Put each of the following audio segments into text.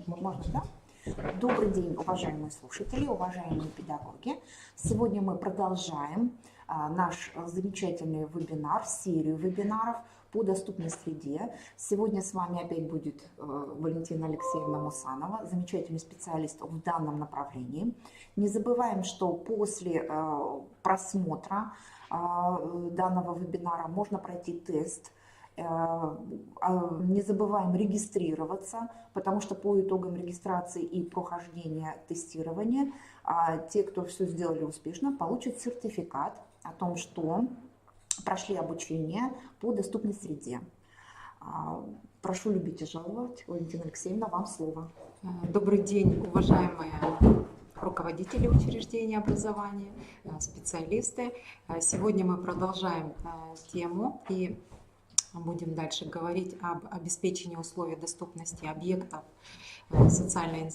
Можно, да? Добрый день, уважаемые слушатели, уважаемые педагоги. Сегодня мы продолжаем наш замечательный вебинар, серию вебинаров по доступной среде. Сегодня с вами опять будет Валентина Алексеевна Мусанова, замечательный специалист в данном направлении. Не забываем, что после просмотра данного вебинара можно пройти тест. Не забываем регистрироваться, потому что по итогам регистрации и прохождения тестирования те, кто все сделали успешно, получат сертификат о том, что прошли обучение по доступной среде. Прошу любить и жаловать. Валентина Алексеевна, вам слово. Добрый день, уважаемые руководители учреждения образования, специалисты. Сегодня мы продолжаем тему и будем дальше говорить об обеспечении условий доступности объектов социальной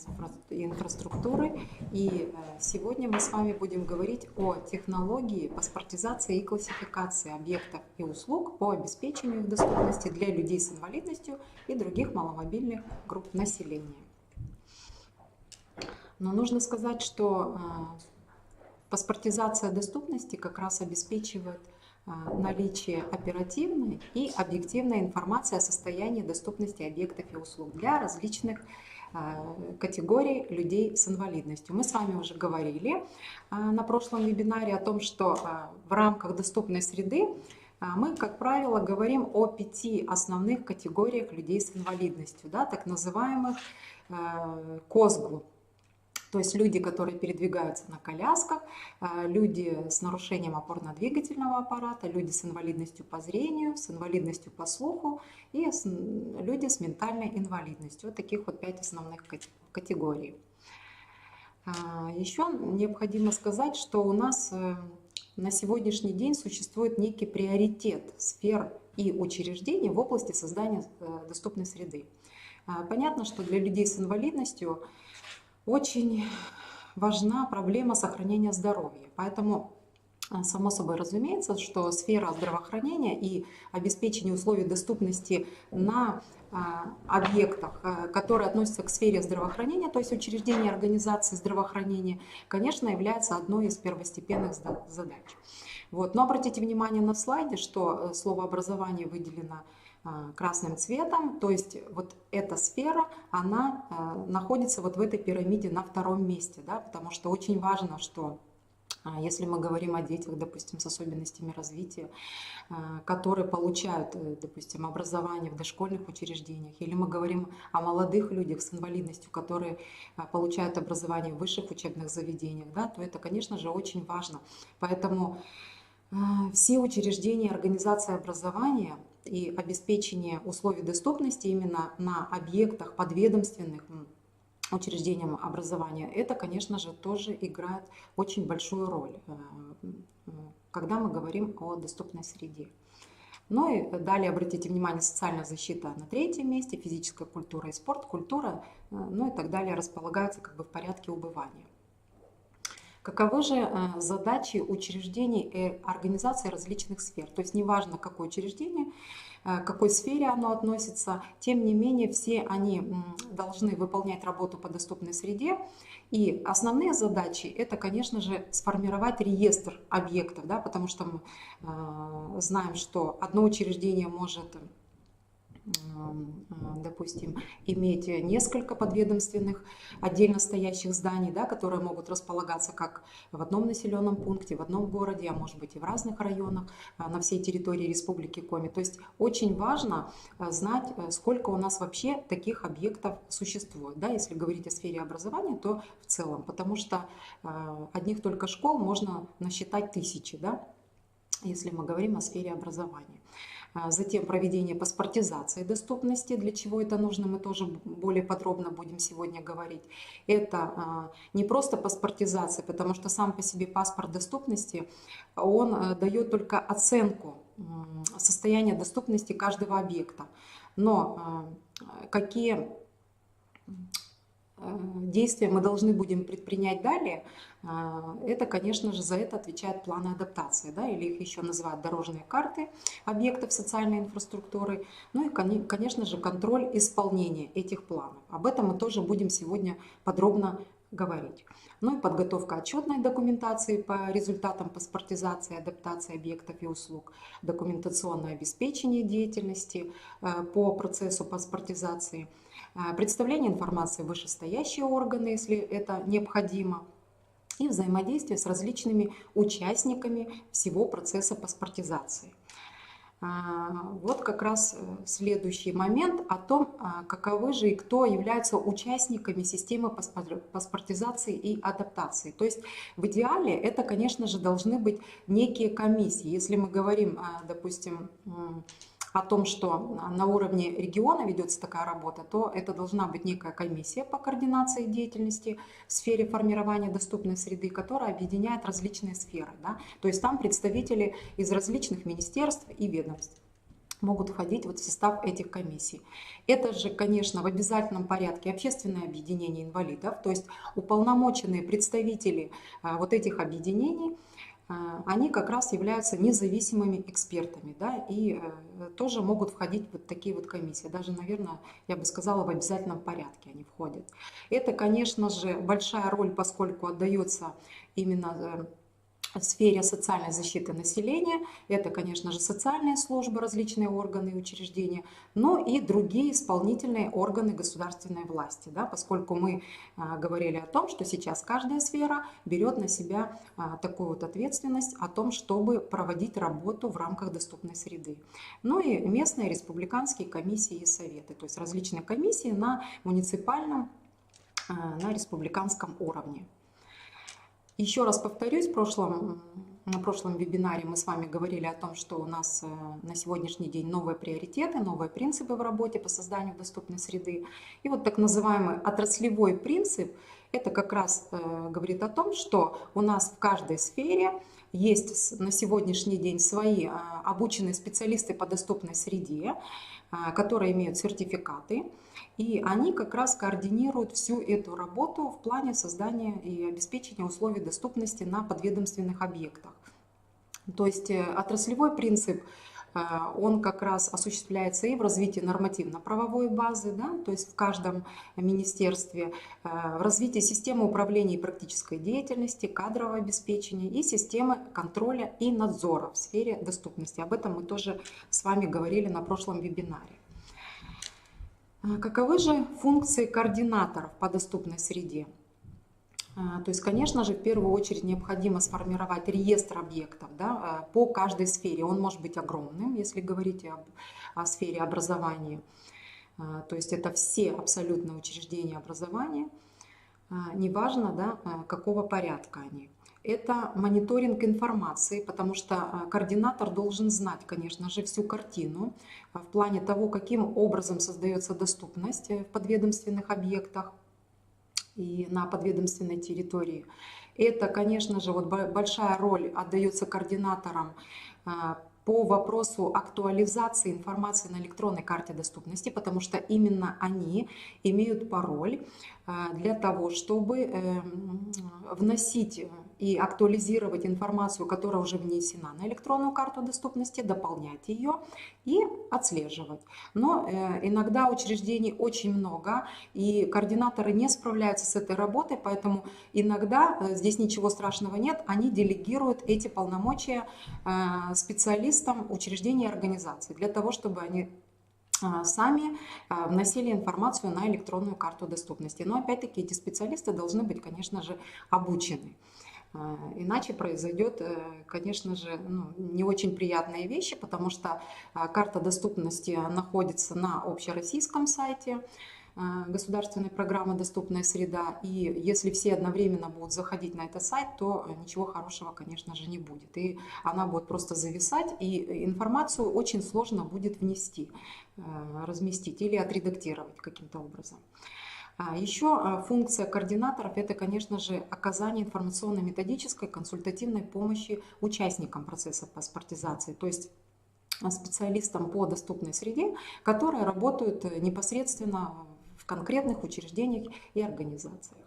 инфраструктуры. И сегодня мы с вами будем говорить о технологии паспортизации и классификации объектов и услуг по обеспечению их доступности для людей с инвалидностью и других маломобильных групп населения. Но нужно сказать, что паспортизация доступности как раз обеспечивает наличие оперативной и объективной информации о состоянии доступности объектов и услуг для различных категорий людей с инвалидностью. Мы с вами уже говорили на прошлом вебинаре о том, что в рамках доступной среды мы, как правило, говорим о 5 основных категориях людей с инвалидностью, да, так называемых КОСГУ. То есть люди, которые передвигаются на колясках, люди с нарушением опорно-двигательного аппарата, люди с инвалидностью по зрению, с инвалидностью по слуху и люди с ментальной инвалидностью. Вот таких вот 5 основных категорий. Еще необходимо сказать, что у нас на сегодняшний день существует некий приоритет сфер и учреждений в области создания доступной среды. Понятно, что для людей с инвалидностью очень важна проблема сохранения здоровья. Поэтому, само собой разумеется, что сфера здравоохранения и обеспечение условий доступности на объектах, которые относятся к сфере здравоохранения, то есть учреждения организации здравоохранения, конечно, является одной из первостепенных задач. Вот. Но обратите внимание на слайде, что слово «образование» выделено красным цветом, то есть вот эта сфера, она находится вот в этой пирамиде на 2-м месте, да, потому что очень важно, что если мы говорим о детях, допустим, с особенностями развития, которые получают, допустим, образование в дошкольных учреждениях, или мы говорим о молодых людях с инвалидностью, которые получают образование в высших учебных заведениях, да, то это, конечно же, очень важно. Поэтому все учреждения организации образования и обеспечение условий доступности именно на объектах подведомственных учреждениям образования, это, конечно же, тоже играет очень большую роль, когда мы говорим о доступной среде. Ну и далее обратите внимание, социальная защита на 3-м месте, физическая культура и спорт, культура, ну и так далее располагаются как бы в порядке убывания. Каковы же задачи учреждений и организаций различных сфер? То есть неважно, какое учреждение, к какой сфере оно относится, тем не менее все они должны выполнять работу по доступной среде. И основные задачи – это, конечно же, сформировать реестр объектов, да, потому что мы знаем, что одно учреждение может, допустим, иметь несколько подведомственных отдельно стоящих зданий, да, которые могут располагаться как в одном населенном пункте, в одном городе, а может быть и в разных районах на всей территории Республики Коми. То есть очень важно знать, сколько у нас вообще таких объектов существует. Да, если говорить о сфере образования, то в целом, потому что одних только школ можно насчитать тысячи, да, если мы говорим о сфере образования. Затем проведение паспортизации доступности, для чего это нужно, мы тоже более подробно будем сегодня говорить. Это не просто паспортизация, потому что сам по себе паспорт доступности, он дает только оценку состояния доступности каждого объекта. Но какие действия мы должны будем предпринять далее, это, конечно же, за это отвечают планы адаптации, да, или их еще называют дорожные карты объектов социальной инфраструктуры, ну и, конечно же, контроль исполнения этих планов. Об этом мы тоже будем сегодня подробно говорить. Ну и подготовка отчетной документации по результатам паспортизации, адаптации объектов и услуг, документационное обеспечение деятельности по процессу паспортизации, представление информации в вышестоящие органы, если это необходимо, и взаимодействие с различными участниками всего процесса паспортизации. Вот как раз следующий момент о том, каковы же и кто являются участниками системы паспортизации и адаптации. То есть в идеале это, конечно же, должны быть некие комиссии. Если мы говорим, допустим, о том, что на уровне региона ведется такая работа, то это должна быть некая комиссия по координации деятельности в сфере формирования доступной среды, которая объединяет различные сферы. Да? То есть там представители из различных министерств и ведомств могут входить вот в состав этих комиссий. Это же, конечно, в обязательном порядке общественное объединение инвалидов, то есть уполномоченные представители вот этих объединений, они как раз являются независимыми экспертами, да, и тоже могут входить в вот такие вот комиссии. Даже, наверное, я бы сказала, в обязательном порядке они входят. Это, конечно же, большая роль, поскольку отдается именно в сфере социальной защиты населения. Это, конечно же, социальные службы, различные органы и учреждения, но и другие исполнительные органы государственной власти, да, поскольку мы говорили о том, что сейчас каждая сфера берет на себя такую вот ответственность о том, чтобы проводить работу в рамках доступной среды. Ну и местные республиканские комиссии и советы, то есть различные комиссии на муниципальном, на республиканском уровне. Еще раз повторюсь, на прошлом вебинаре мы с вами говорили о том, что у нас на сегодняшний день новые приоритеты, новые принципы в работе по созданию доступной среды. И вот так называемый отраслевой принцип, это как раз говорит о том, что у нас в каждой сфере есть на сегодняшний день свои обученные специалисты по доступной среде, которые имеют сертификаты, и они как раз координируют всю эту работу в плане создания и обеспечения условий доступности на подведомственных объектах. То есть отраслевой принцип, он как раз осуществляется и в развитии нормативно-правовой базы, да, то есть в каждом министерстве, в развитии системы управления и практической деятельности, кадрового обеспечения и системы контроля и надзора в сфере доступности. Об этом мы тоже с вами говорили на прошлом вебинаре. Каковы же функции координаторов по доступной среде? То есть, конечно же, в первую очередь необходимо сформировать реестр объектов, да, по каждой сфере. Он может быть огромным, если говорить о сфере образования. То есть это все абсолютно учреждения образования, неважно, да, какого порядка они. Это мониторинг информации, потому что координатор должен знать, конечно же, всю картину в плане того, каким образом создается доступность в подведомственных объектах и на подведомственной территории. Это, конечно же, вот большая роль отдается координаторам по вопросу актуализации информации на электронной карте доступности, потому что именно они имеют пароль для того, чтобы вносить и актуализировать информацию, которая уже внесена на электронную карту доступности, дополнять ее и отслеживать. Но иногда учреждений очень много, и координаторы не справляются с этой работой, поэтому иногда здесь ничего страшного нет, они делегируют эти полномочия специалистам учреждений и организаций для того, чтобы они сами вносили информацию на электронную карту доступности. Но опять-таки эти специалисты должны быть, конечно же, обучены. Иначе произойдет, конечно же, не очень приятные вещи, потому что карта доступности находится на общероссийском сайте государственной программы «Доступная среда». И если все одновременно будут заходить на этот сайт, то ничего хорошего, конечно же, не будет. И она будет просто зависать, и информацию очень сложно будет внести, разместить или отредактировать каким-то образом. Еще функция координаторов – это, конечно же, оказание информационно-методической консультативной помощи участникам процесса паспортизации, то есть специалистам по доступной среде, которые работают непосредственно в конкретных учреждениях и организациях.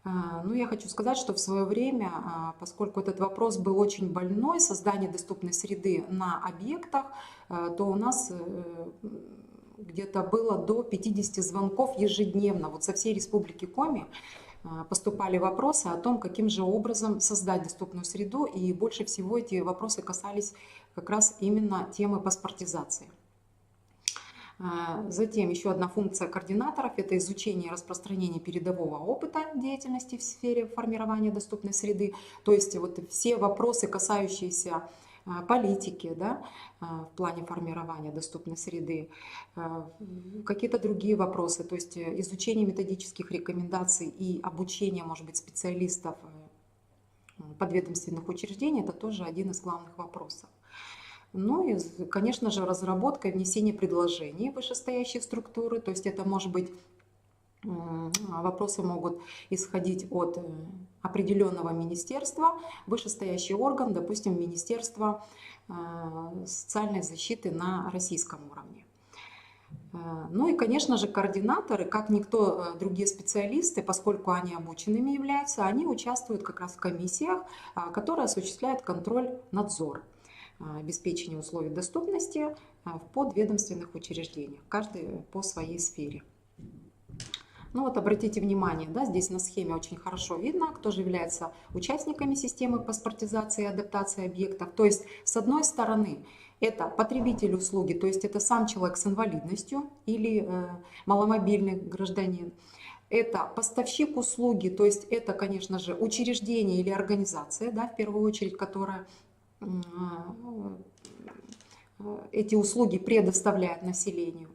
Ну, я хочу сказать, что в свое время, поскольку этот вопрос был очень больной, создание доступной среды на объектах, то у нас где-то было до 50 звонков ежедневно. Вот со всей Республики Коми поступали вопросы о том, каким же образом создать доступную среду, и больше всего эти вопросы касались как раз именно темы паспортизации. Затем еще одна функция координаторов – это изучение и распространение передового опыта деятельности в сфере формирования доступной среды. То есть вот все вопросы, касающиеся политики, да, в плане формирования доступной среды, какие-то другие вопросы, то есть изучение методических рекомендаций и обучение, может быть, специалистов подведомственных учреждений – это тоже один из главных вопросов. Ну и, конечно же, разработка и внесение предложений в вышестоящие структуры, то есть это может быть, вопросы могут исходить от определенного министерства, вышестоящий орган, допустим, Министерство социальной защиты на российском уровне. Ну и, конечно же, координаторы, как никто другие специалисты, поскольку они обученными являются, они участвуют как раз в комиссиях, которые осуществляют контроль, надзор обеспечения условий доступности в подведомственных учреждениях, каждый по своей сфере. Ну вот обратите внимание, да, здесь на схеме очень хорошо видно, кто же является участниками системы паспортизации и адаптации объектов. То есть, с одной стороны, это потребитель услуги, то есть это сам человек с инвалидностью или маломобильный гражданин. Это поставщик услуги, то есть это, конечно же, учреждение или организация, да, в первую очередь, которая эти услуги предоставляет населению.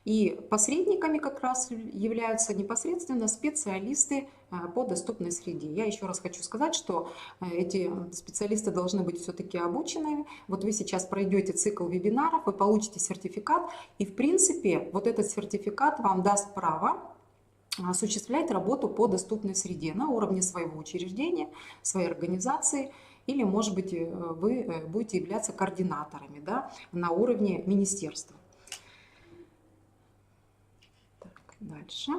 И посредниками как раз являются непосредственно специалисты по доступной среде. Я еще раз хочу сказать, что эти специалисты должны быть все-таки обученными. Вот вы сейчас пройдете цикл вебинаров, вы получите сертификат, и в принципе вот этот сертификат вам даст право осуществлять работу по доступной среде на уровне своего учреждения, своей организации, или, может быть, вы будете являться координаторами, да, на уровне министерства. Так, дальше.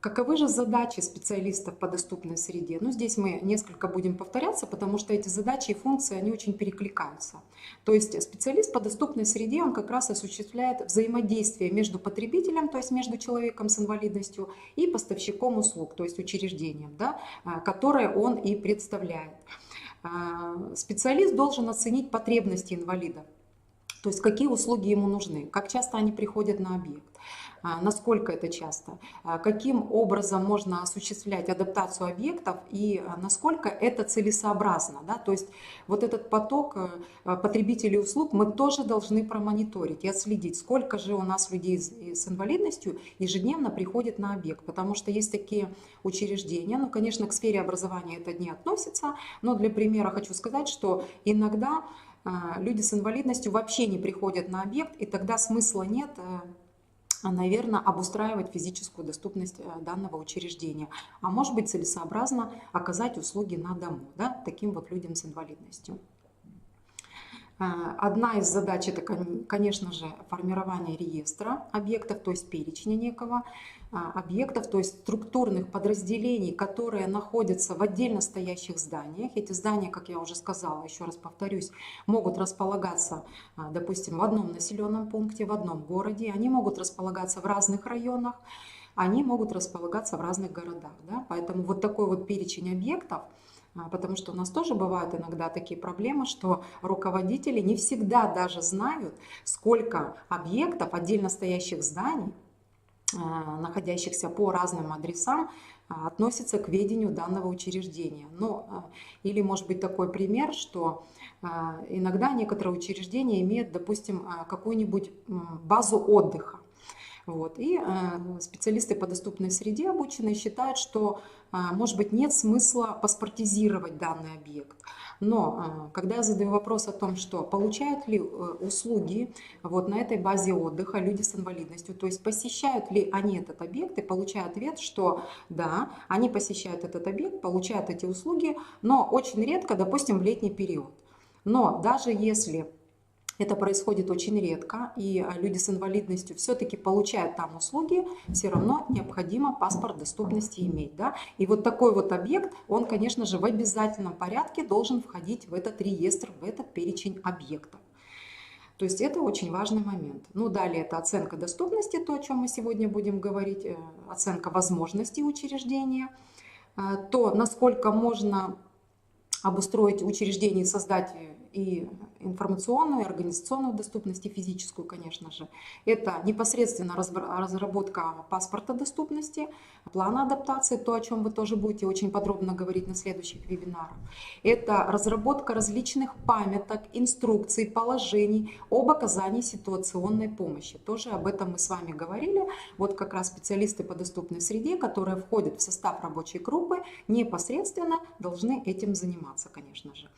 Каковы же задачи специалистов по доступной среде? Ну, здесь мы несколько будем повторяться, потому что эти задачи и функции, они очень перекликаются. То есть специалист по доступной среде, он как раз осуществляет взаимодействие между потребителем, то есть между человеком с инвалидностью, и поставщиком услуг, то есть учреждением, да, которое он и представляет. Специалист должен оценить потребности инвалидов, то есть какие услуги ему нужны, как часто они приходят на объект, насколько это часто, каким образом можно осуществлять адаптацию объектов и насколько это целесообразно. Да? То есть вот этот поток потребителей услуг мы тоже должны промониторить и отследить, сколько же у нас людей с инвалидностью ежедневно приходит на объект. Потому что есть такие учреждения, ну, конечно, к сфере образования это не относится, но для примера хочу сказать, что иногда люди с инвалидностью вообще не приходят на объект, и тогда смысла нет, наверное, обустраивать физическую доступность данного учреждения. А может быть, целесообразно оказать услуги на дому, да, таким вот людям с инвалидностью. Одна из задач – это, конечно же, формирование реестра объектов, то есть перечня некого объектов, то есть структурных подразделений, которые находятся в отдельно стоящих зданиях. Эти здания, как я уже сказала, еще раз повторюсь, могут располагаться, допустим, в одном населенном пункте, в одном городе. Они могут располагаться в разных районах, они могут располагаться в разных городах. Да? Поэтому вот такой вот перечень объектов. Потому что у нас тоже бывают иногда такие проблемы, что руководители не всегда даже знают, сколько объектов, отдельно стоящих зданий, находящихся по разным адресам, относятся к ведению данного учреждения. Ну, или может быть такой пример, что иногда некоторые учреждения имеют, допустим, какую-нибудь базу отдыха. Вот. И специалисты по доступной среде обученные считают, что, может быть, нет смысла паспортизировать данный объект. Но когда я задаю вопрос о том, что получают ли услуги вот на этой базе отдыха люди с инвалидностью, то есть посещают ли они этот объект, и получаю ответ, что да, они посещают этот объект, получают эти услуги, но очень редко, допустим, в летний период. Но даже если Это происходит очень редко, и люди с инвалидностью все-таки получают там услуги, все равно необходимо паспорт доступности иметь. Да? И вот такой вот объект, он, конечно же, в обязательном порядке должен входить в этот реестр, в этот перечень объектов. То есть это очень важный момент. Ну, далее это оценка доступности, то, о чем мы сегодня будем говорить, оценка возможностей учреждения, то, насколько можно обустроить учреждение, создать и информационную, и организационную доступность, и физическую, конечно же. Это непосредственно разработка паспорта доступности, плана адаптации, то, о чем вы тоже будете очень подробно говорить на следующих вебинарах. Это разработка различных памяток, инструкций, положений об оказании ситуационной помощи. Тоже об этом мы с вами говорили. Вот как раз специалисты по доступной среде, которые входят в состав рабочей группы, непосредственно должны этим заниматься, конечно же.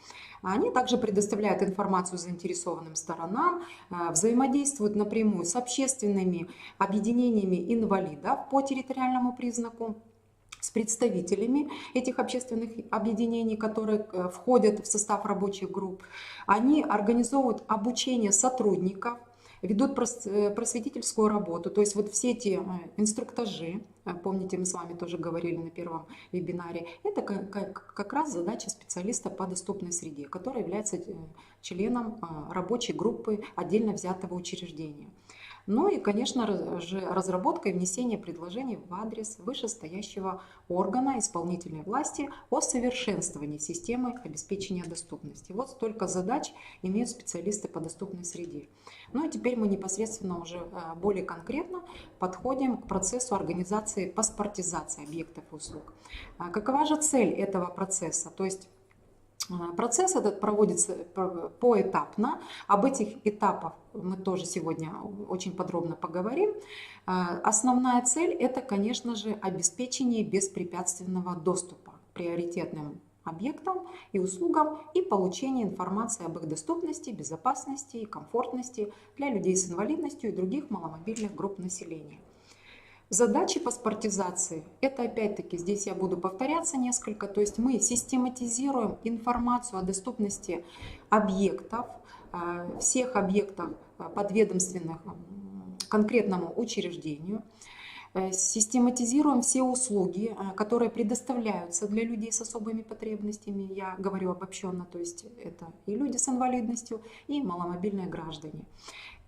Они также предоставляют информацию заинтересованным сторонам, взаимодействуют напрямую с общественными объединениями инвалидов по территориальному признаку, с представителями этих общественных объединений, которые входят в состав рабочих групп. Они организовывают обучение сотрудников, ведут просветительскую работу. То есть вот все эти инструктажи, помните, мы с вами тоже говорили на первом вебинаре, это как раз задача специалиста по доступной среде, который является членом рабочей группы отдельно взятого учреждения. Ну и, конечно же, разработка и внесение предложений в адрес вышестоящего органа исполнительной власти о совершенствовании системы обеспечения доступности. Вот столько задач имеют специалисты по доступной среде. Ну и теперь мы непосредственно уже более конкретно подходим к процессу организации паспортизации объектов и услуг. Какова же цель этого процесса? То есть процесс этот проводится поэтапно. Об этих этапах мы тоже сегодня очень подробно поговорим. Основная цель – это, конечно же, обеспечение беспрепятственного доступа к приоритетным объектам и услугам и получение информации об их доступности, безопасности и комфортности для людей с инвалидностью и других маломобильных групп населения. Задачи паспортизации – это опять-таки, здесь я буду повторяться несколько, то есть мы систематизируем информацию о доступности объектов, всех объектов подведомственных конкретному учреждению, систематизируем все услуги, которые предоставляются для людей с особыми потребностями, я говорю обобщенно, то есть это и люди с инвалидностью, и маломобильные граждане.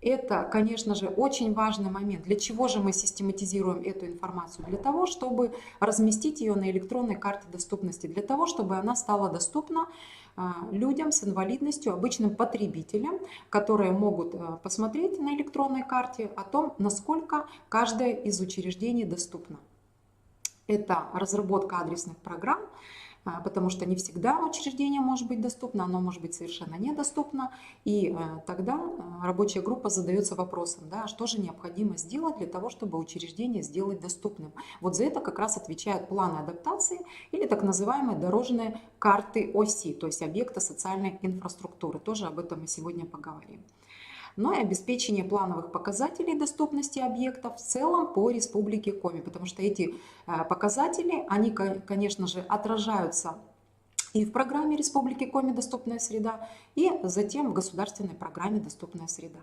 Это, конечно же, очень важный момент. Для чего же мы систематизируем эту информацию? Для того, чтобы разместить ее на электронной карте доступности, для того, чтобы она стала доступна людям с инвалидностью, обычным потребителям, которые могут посмотреть на электронной карте о том, насколько каждое из учреждений доступно. Это разработка адресных программ, потому что не всегда учреждение может быть доступно, оно может быть совершенно недоступно. И тогда рабочая группа задается вопросом, да, что же необходимо сделать для того, чтобы учреждение сделать доступным. Вот за это как раз отвечают планы адаптации или так называемые дорожные карты ОСИ, то есть объекта социальной инфраструктуры. Тоже об этом мы сегодня поговорим. Но и обеспечение плановых показателей доступности объектов в целом по Республике Коми, потому что эти показатели, они, конечно же, отражаются и в программе Республики Коми «Доступная среда», и затем в государственной программе «Доступная среда».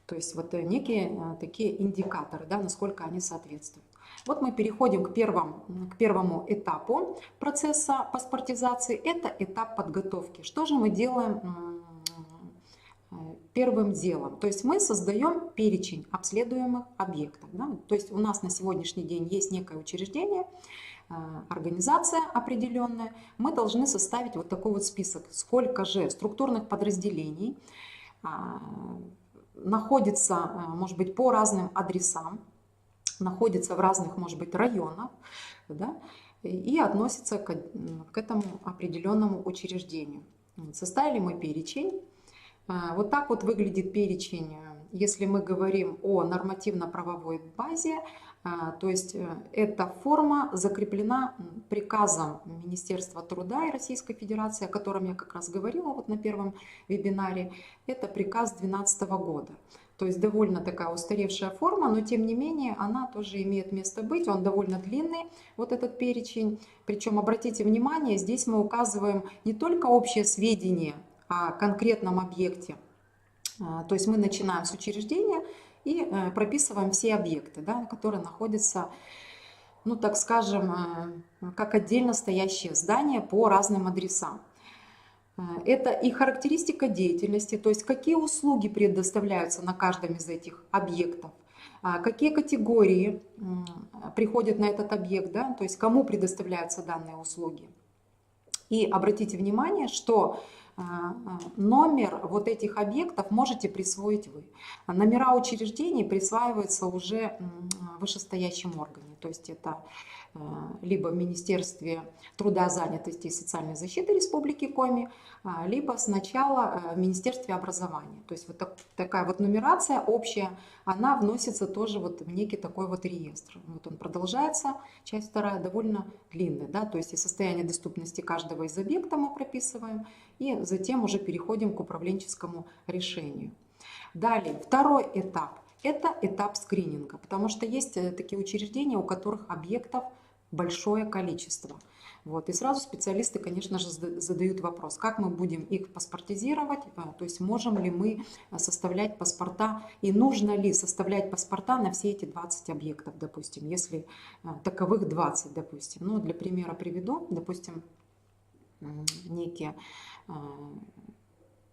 То есть вот некие такие индикаторы, да, насколько они соответствуют. Вот мы переходим к первому этапу процесса паспортизации. Это этап подготовки. Что же мы делаем первым делом? То есть мы создаем перечень обследуемых объектов. Да? То есть у нас на сегодняшний день есть некое учреждение, организация определенная. Мы должны составить вот такой вот список, сколько же структурных подразделений находится, может быть, по разным адресам, находится в разных, может быть, районах, да, и относится к этому определенному учреждению. Составили мы перечень. Вот так вот выглядит перечень, если мы говорим о нормативно-правовой базе, то есть эта форма закреплена приказом Министерства труда и Российской Федерации, о котором я как раз говорила вот на первом вебинаре. Это приказ 2012 года. То есть довольно такая устаревшая форма, но тем не менее она тоже имеет место быть. Он довольно длинный, вот этот перечень. Причем обратите внимание, здесь мы указываем не только общее сведения о конкретном объекте, То есть мы начинаем с учреждения и прописываем все объекты, да, которые находятся, ну так скажем, как отдельно стоящие здания по разным адресам. Это и характеристика деятельности, то есть какие услуги предоставляются на каждом из этих объектов, какие категории приходят на этот объект, да, то есть кому предоставляются данные услуги. И обратите внимание, что номер вот этих объектов можете присвоить вы. Номера учреждений присваиваются уже вышестоящим органе, то есть это либо в Министерстве труда, занятости и социальной защиты Республики Коми, либо сначала в Министерстве образования. То есть вот такая вот нумерация общая, она вносится тоже вот в некий такой вот реестр. Вот он продолжается, часть вторая довольно длинная, да, то есть и состояние доступности каждого из объектов мы прописываем, и затем уже переходим к управленческому решению. Далее, второй этап – это этап скрининга, потому что есть такие учреждения, у которых объектов большое количество. Вот. И сразу специалисты, конечно же, задают вопрос, как мы будем их паспортизировать, то есть можем ли мы составлять паспорта и нужно ли составлять паспорта на все эти 20 объектов, допустим, если таковых 20, допустим. Ну, для примера приведу, допустим, некий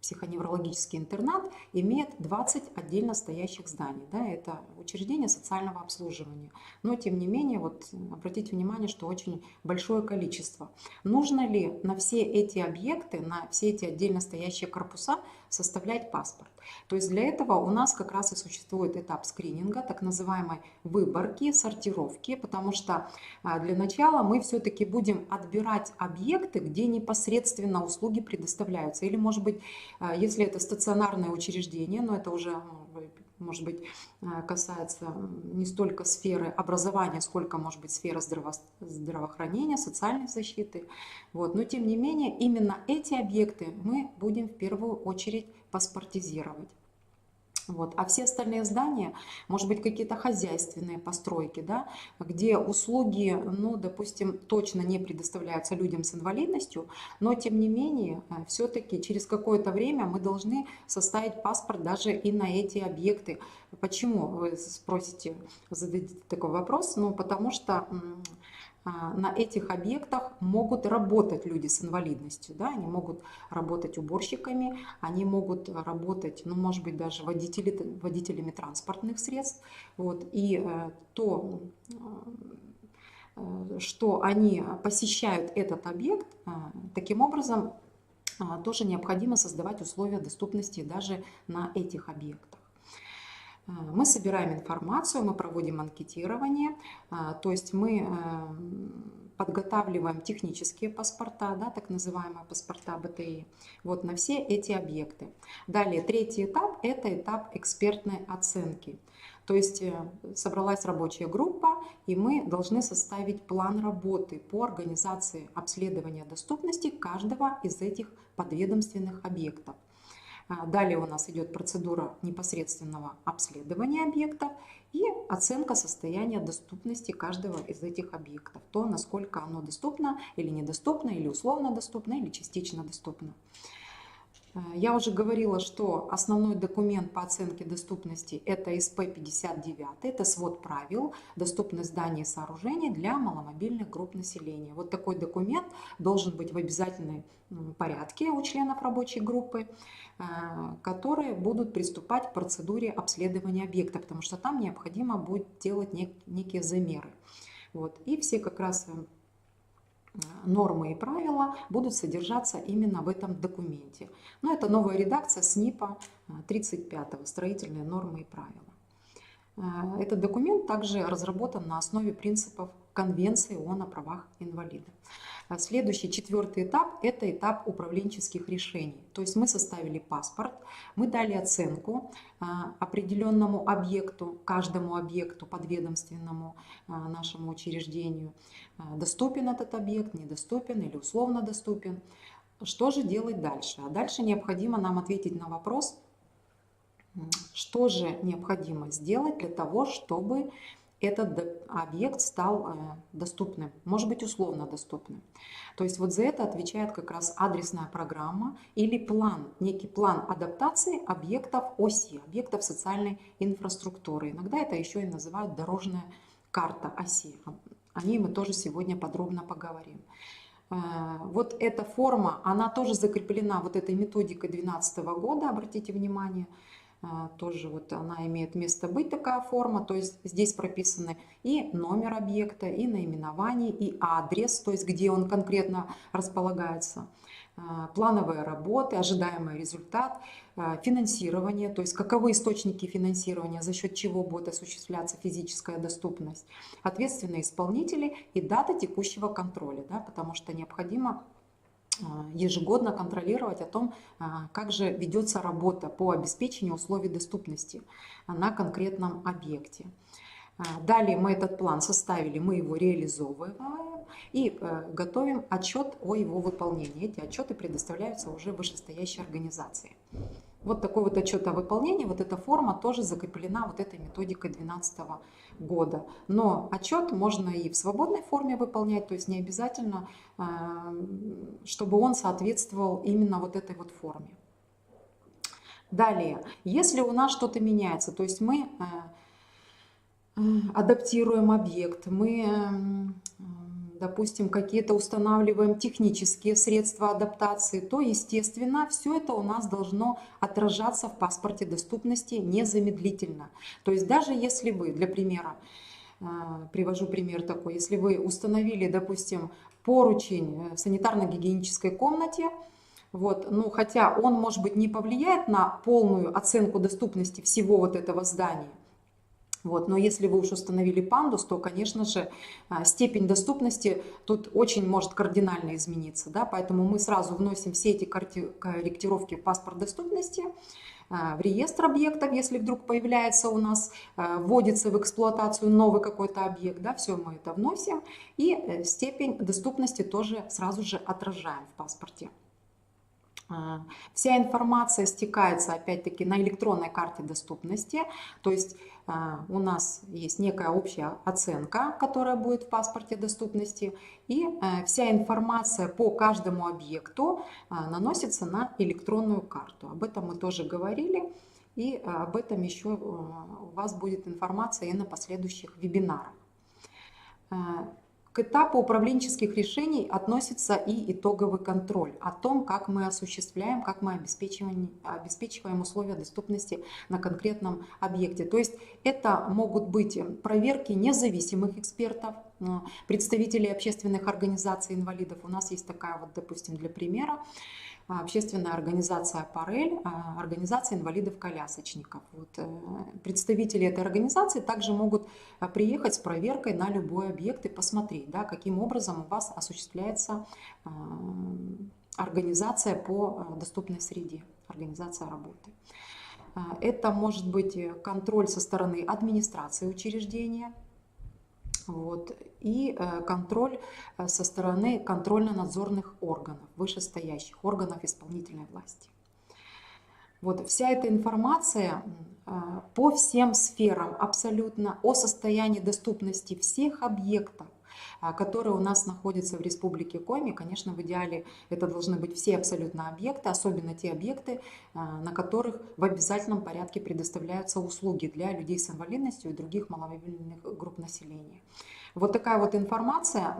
психоневрологический интернат имеет 20 отдельно стоящих зданий. Да, это учреждение социального обслуживания. Но, тем не менее, вот, обратите внимание, что очень большое количество. Нужно ли на все эти объекты, на все эти отдельно стоящие корпуса составлять паспорт? То есть для этого у нас как раз и существует этап скрининга, так называемой выборки, сортировки, потому что для начала мы все-таки будем отбирать объекты, где непосредственно услуги предоставляются. Или, может быть, если это стационарное учреждение, но это уже, может быть, касается не столько сферы образования, сколько, может быть, сферы здравоохранения, социальной защиты. Вот. Но, тем не менее, именно эти объекты мы будем в первую очередь паспортизировать. Вот. А все остальные здания, может быть, какие-то хозяйственные постройки, да, где услуги, ну, допустим, точно не предоставляются людям с инвалидностью, но, тем не менее, все-таки через какое-то время мы должны составить паспорт даже и на эти объекты. Почему, вы спросите, зададите такой вопрос? Ну, потому что на этих объектах могут работать люди с инвалидностью, да, они могут работать уборщиками, они могут работать, ну, может быть, даже водителями транспортных средств, вот, и то, что они посещают этот объект, таким образом тоже необходимо создавать условия доступности даже на этих объектах. Мы собираем информацию, мы проводим анкетирование, то есть мы подготавливаем технические паспорта, да, так называемые паспорта БТИ, вот, на все эти объекты. Далее, третий этап – это этап экспертной оценки. То есть собралась рабочая группа, и мы должны составить план работы по организации обследования доступности каждого из этих подведомственных объектов. Далее у нас идет процедура непосредственного обследования объектов и оценка состояния доступности каждого из этих объектов. То, насколько оно доступно или недоступно, или условно доступно, или частично доступно. Я уже говорила, что основной документ по оценке доступности – это СП-59, это свод правил доступность зданий и сооружений для маломобильных групп населения. Вот такой документ должен быть в обязательном порядке у членов рабочей группы, которые будут приступать к процедуре обследования объекта, потому что там необходимо будет делать некие замеры. Вот. И все как раз нормы и правила будут содержаться именно в этом документе. Но это новая редакция СНИПа 35-го, строительные нормы и правила. Этот документ также разработан на основе принципов Конвенции ООН о правах инвалидов. Следующий, четвертый этап – это этап управленческих решений. То есть мы составили паспорт, мы дали оценку определенному объекту, каждому объекту подведомственному нашему учреждению. Доступен этот объект, недоступен или условно доступен. Что же делать дальше? А дальше необходимо нам ответить на вопрос, что же необходимо сделать для того, чтобы этот объект стал доступным, может быть условно доступным. То есть вот за это отвечает как раз адресная программа или план, некий план адаптации объектов оси, объектов социальной инфраструктуры. Иногда это еще и называют дорожная карта оси. О ней мы тоже сегодня подробно поговорим. Вот эта форма, она тоже закреплена вот этой методикой 2012 года, обратите внимание. Тоже вот она имеет место быть, такая форма, то есть здесь прописаны и номер объекта, и наименование, и адрес, то есть где он конкретно располагается, плановые работы, ожидаемый результат, финансирование, то есть каковы источники финансирования, за счет чего будет осуществляться физическая доступность, ответственные исполнители и дата текущего контроля, да, потому что необходимо ежегодно контролировать о том, как же ведется работа по обеспечению условий доступности на конкретном объекте. Далее мы этот план составили, мы его реализовываем и готовим отчет о его выполнении. Эти отчеты предоставляются уже вышестоящей организации. Вот такой вот отчет о выполнении, вот эта форма тоже закреплена вот этой методикой 2012 года. Но отчет можно и в свободной форме выполнять, то есть не обязательно, чтобы он соответствовал именно вот этой вот форме. Далее, если у нас что-то меняется, то есть мы адаптируем объект, мы, допустим, какие-то устанавливаем технические средства адаптации, то, естественно, все это у нас должно отражаться в паспорте доступности незамедлительно. То есть даже если вы, для примера, привожу пример такой, если вы установили, допустим, поручень в санитарно-гигиенической комнате, вот, ну, хотя он, может быть, не повлияет на полную оценку доступности всего вот этого здания, вот, но если вы уж установили пандус, то, конечно же, степень доступности тут очень может кардинально измениться. Да? Поэтому мы сразу вносим все эти корректировки в паспорт доступности, в реестр объектов, если вдруг появляется у нас, вводится в эксплуатацию новый какой-то объект. Да? Все мы это вносим. И степень доступности тоже сразу же отражаем в паспорте. Вся информация стекается опять-таки на электронной карте доступности, то есть у нас есть некая общая оценка, которая будет в паспорте доступности, и вся информация по каждому объекту наносится на электронную карту. Об этом мы тоже говорили, и об этом еще у вас будет информация и на последующих вебинарах. К этапу управленческих решений относится и итоговый контроль о том, как мы осуществляем, как мы обеспечиваем условия доступности на конкретном объекте. То есть это могут быть проверки независимых экспертов, представителей общественных организаций инвалидов. У нас есть такая вот, допустим, для примера, общественная организация «Парель», организация инвалидов-колясочников. Вот, представители этой организации также могут приехать с проверкой на любой объект и посмотреть, да, каким образом у вас осуществляется организация по доступной среде, организация работы. Это может быть контроль со стороны администрации учреждения, вот, и контроль со стороны контрольно-надзорных органов, вышестоящих органов исполнительной власти. Вот, вся эта информация по всем сферам абсолютно о состоянии доступности всех объектов, которые у нас находятся в Республике Коми. Конечно, в идеале это должны быть все абсолютно объекты, особенно те объекты, на которых в обязательном порядке предоставляются услуги для людей с инвалидностью и других маломобильных групп населения. Вот такая вот информация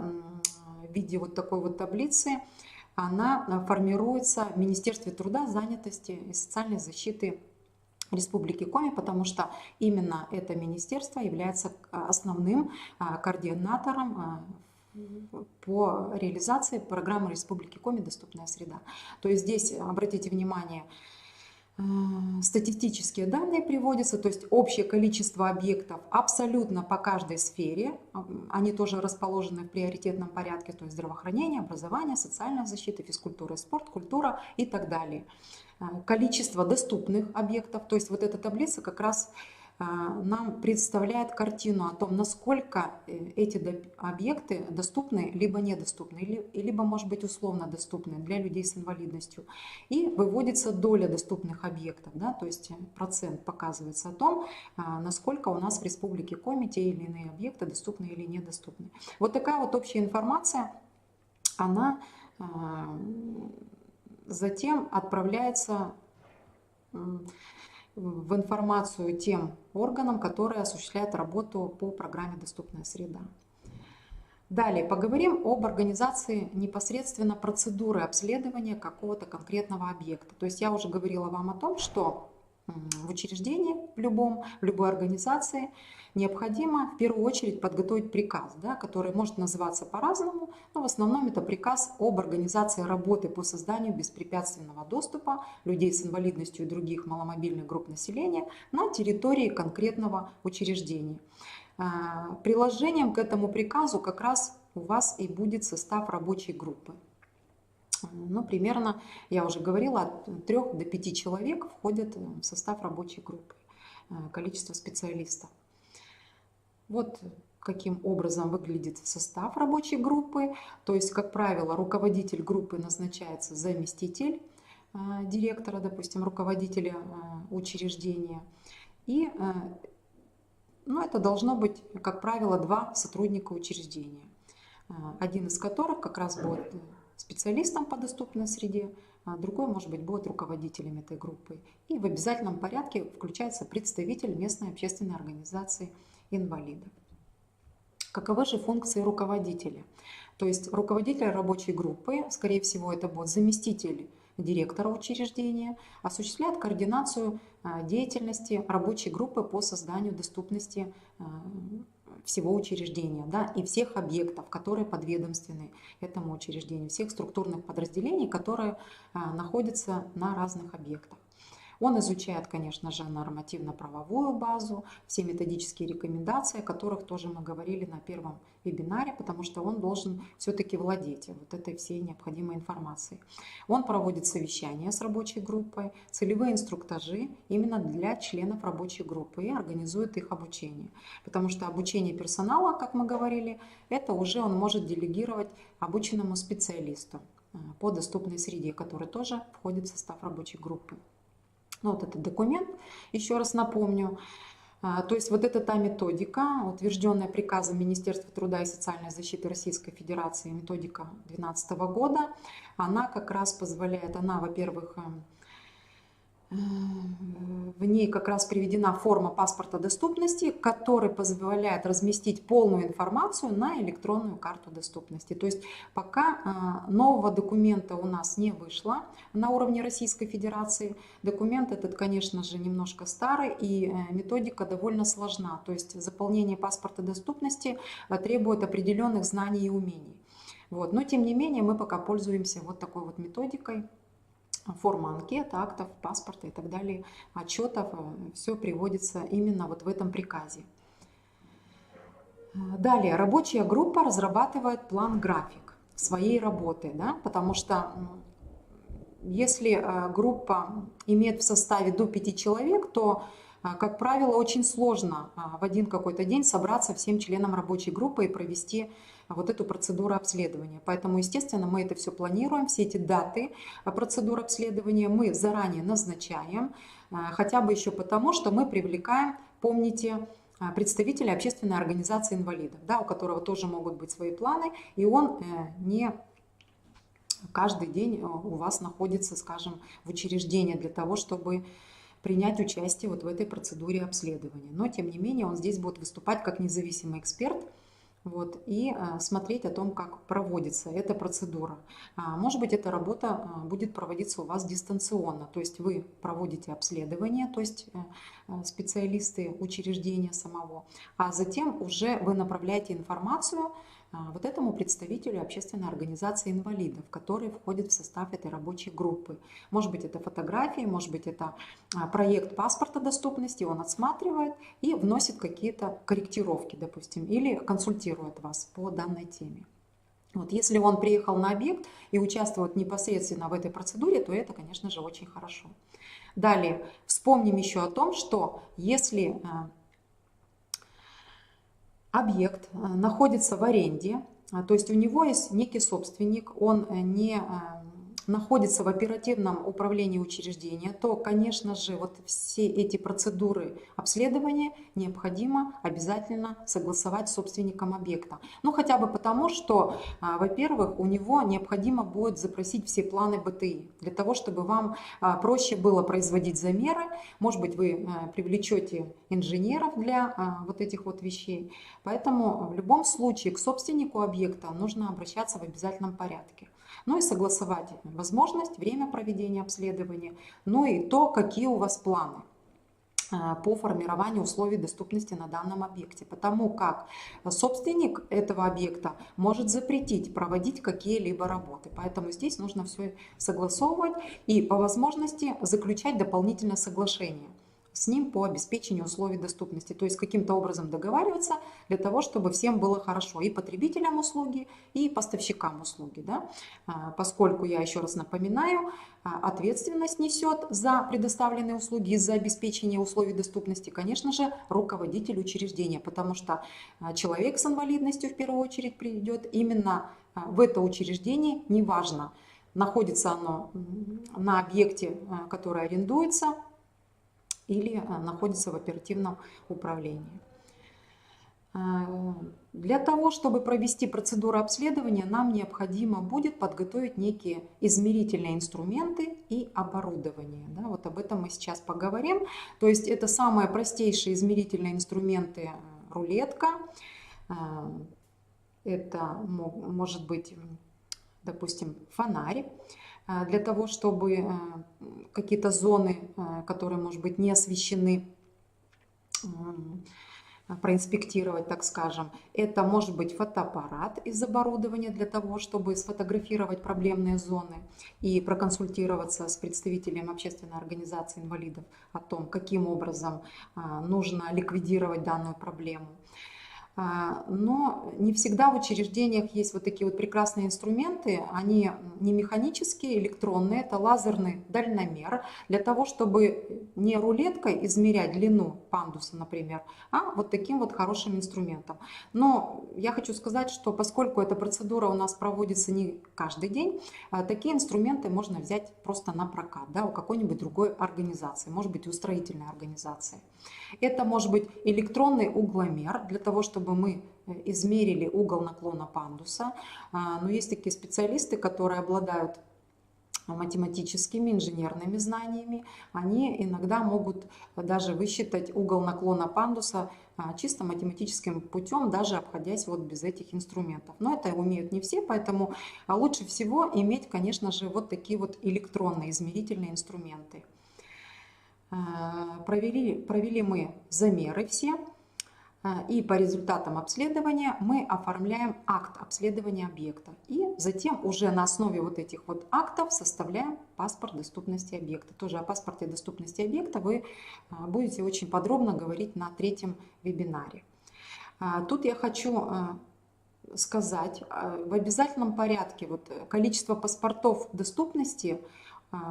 в виде вот такой вот таблицы, она формируется в Министерстве труда, занятости и социальной защиты Республики Коми, потому что именно это министерство является основным координатором по реализации программы Республики Коми «Доступная среда». То есть здесь, обратите внимание, статистические данные приводятся, то есть общее количество объектов абсолютно по каждой сфере, они тоже расположены в приоритетном порядке, то есть здравоохранение, образование, социальная защита, физкультура, спорт, культура и так далее. Количество доступных объектов, то есть вот эта таблица как раз нам представляет картину о том, насколько эти объекты доступны, либо недоступны, либо, может быть, условно доступны для людей с инвалидностью. И выводится доля доступных объектов, да, то есть процент показывается о том, насколько у нас в Республике Коми те или иные объекты доступны или недоступны. Вот такая вот общая информация, она затем отправляется в информацию тем органам, которые осуществляют работу по программе «Доступная среда». Далее поговорим об организации непосредственно процедуры обследования какого-то конкретного объекта. То есть я уже говорила вам о том, что в учреждении в любой организации необходимо в первую очередь подготовить приказ, да, который может называться по-разному, но в основном это приказ об организации работы по созданию беспрепятственного доступа людей с инвалидностью и других маломобильных групп населения на территории конкретного учреждения. Приложением к этому приказу как раз у вас и будет состав рабочей группы. Ну, примерно, я уже говорила, от 3 до 5 человек входят в состав рабочей группы, количество специалистов. Вот каким образом выглядит состав рабочей группы. То есть, как правило, руководитель группы назначается заместитель директора, допустим, руководителя учреждения. И это должно быть, как правило, 2 сотрудника учреждения. Один из которых как раз будет специалистом по доступной среде, а другой, может быть, будет руководителем этой группы. И в обязательном порядке включается представитель местной общественной организации инвалидов. Каковы же функции руководителя? То есть руководитель рабочей группы, скорее всего, это будет заместитель директора учреждения, осуществляет координацию деятельности рабочей группы по созданию доступности всего учреждения, да, и всех объектов, которые подведомственны этому учреждению, всех структурных подразделений, которые находятся на разных объектах. Он изучает, конечно же, нормативно-правовую базу, все методические рекомендации, о которых тоже мы говорили на первом вебинаре, потому что он должен все-таки владеть вот этой всей необходимой информацией. Он проводит совещания с рабочей группой, целевые инструктажи именно для членов рабочей группы и организует их обучение. Потому что обучение персонала, как мы говорили, это уже он может делегировать обученному специалисту по доступной среде, который тоже входит в состав рабочей группы. Вот этот документ, еще раз напомню, то есть вот это та методика, утвержденная приказом Министерства труда и социальной защиты Российской Федерации, методика 2012 года, она как раз позволяет, во-первых, в ней как раз приведена форма паспорта доступности, который позволяет разместить полную информацию на электронную карту доступности. То есть пока нового документа у нас не вышло на уровне Российской Федерации. Документ этот, конечно же, немножко старый и методика довольно сложна. То есть заполнение паспорта доступности требует определенных знаний и умений. Вот. Но тем не менее мы пока пользуемся вот такой вот методикой. Форма анкет, актов, паспорта и так далее, отчетов, все приводится именно вот в этом приказе. Далее, рабочая группа разрабатывает план-график своей работы, да, потому что если группа имеет в составе до 5 человек, то, как правило, очень сложно в один какой-то день собраться всем членам рабочей группы и провести вот эту процедуру обследования. Поэтому, естественно, мы это все планируем, все эти даты процедуры обследования мы заранее назначаем, хотя бы еще потому, что мы привлекаем, помните, представителя общественной организации инвалидов, да, у которого тоже могут быть свои планы, и он не каждый день у вас находится, скажем, в учреждении для того, чтобы принять участие вот в этой процедуре обследования. Но, тем не менее, он здесь будет выступать как независимый эксперт, вот, и смотреть о том, как проводится эта процедура. Может быть, эта работа будет проводиться у вас дистанционно, то есть вы проводите обследование, то есть специалисты учреждения самого, а затем уже вы направляете информацию вот этому представителю общественной организации инвалидов, который входит в состав этой рабочей группы. Может быть, это фотографии, может быть, это проект паспорта доступности, он отсматривает и вносит какие-то корректировки, допустим, или консультирует вас по данной теме. Вот, если он приехал на объект и участвует непосредственно в этой процедуре, то это, конечно же, очень хорошо. Далее, вспомним еще о том, что если объект находится в аренде, то есть у него есть некий собственник, он не находится в оперативном управлении учреждения, то, конечно же, вот все эти процедуры обследования необходимо обязательно согласовать с собственником объекта. Ну, хотя бы потому, что, во-первых, у него необходимо будет запросить все планы БТИ, для того, чтобы вам проще было производить замеры. Может быть, вы привлечете инженеров для вот этих вот вещей. Поэтому в любом случае к собственнику объекта нужно обращаться в обязательном порядке. Ну и согласовать возможность, время проведения обследования, ну и то, какие у вас планы по формированию условий доступности на данном объекте, потому как собственник этого объекта может запретить проводить какие-либо работы. Поэтому здесь нужно все согласовывать и по возможности заключать дополнительное соглашение с ним по обеспечению условий доступности. То есть каким-то образом договариваться для того, чтобы всем было хорошо, и потребителям услуги, и поставщикам услуги. Да? Поскольку, я еще раз напоминаю, ответственность несет за предоставленные услуги и за обеспечение условий доступности, конечно же, руководитель учреждения, потому что человек с инвалидностью в первую очередь придет именно в это учреждение, неважно, находится оно на объекте, который арендуется, или находится в оперативном управлении. Для того, чтобы провести процедуру обследования, нам необходимо будет подготовить некие измерительные инструменты и оборудование. Да, вот об этом мы сейчас поговорим. То есть это самые простейшие измерительные инструменты: рулетка, это может быть, допустим, фонарь, для того, чтобы какие-то зоны, которые, может быть, не освещены, проинспектировать, так скажем. Это может быть фотоаппарат из оборудования для того, чтобы сфотографировать проблемные зоны и проконсультироваться с представителем общественной организации инвалидов о том, каким образом нужно ликвидировать данную проблему. Но не всегда в учреждениях есть вот такие вот прекрасные инструменты. Они не механические, электронные, это лазерный дальномер для того, чтобы не рулеткой измерять длину пандуса, например, а вот таким вот хорошим инструментом. Но я хочу сказать, что поскольку эта процедура у нас проводится не каждый день, такие инструменты можно взять просто на прокат, да, у какой-нибудь другой организации, может быть, у строительной организации. Это может быть электронный угломер для того, чтобы мы измерили угол наклона пандуса. Но есть такие специалисты, которые обладают математическими, инженерными знаниями. Они иногда могут даже высчитать угол наклона пандуса чисто математическим путем, даже обходясь вот без этих инструментов. Но это умеют не все, поэтому лучше всего иметь, конечно же, вот такие вот электронные измерительные инструменты. Провели мы замеры все, и по результатам обследования мы оформляем акт обследования объекта. И затем уже на основе вот этих вот актов составляем паспорт доступности объекта. Тоже о паспорте доступности объекта вы будете очень подробно говорить на 3-м вебинаре. Тут я хочу сказать, в обязательном порядке вот количество паспортов доступности,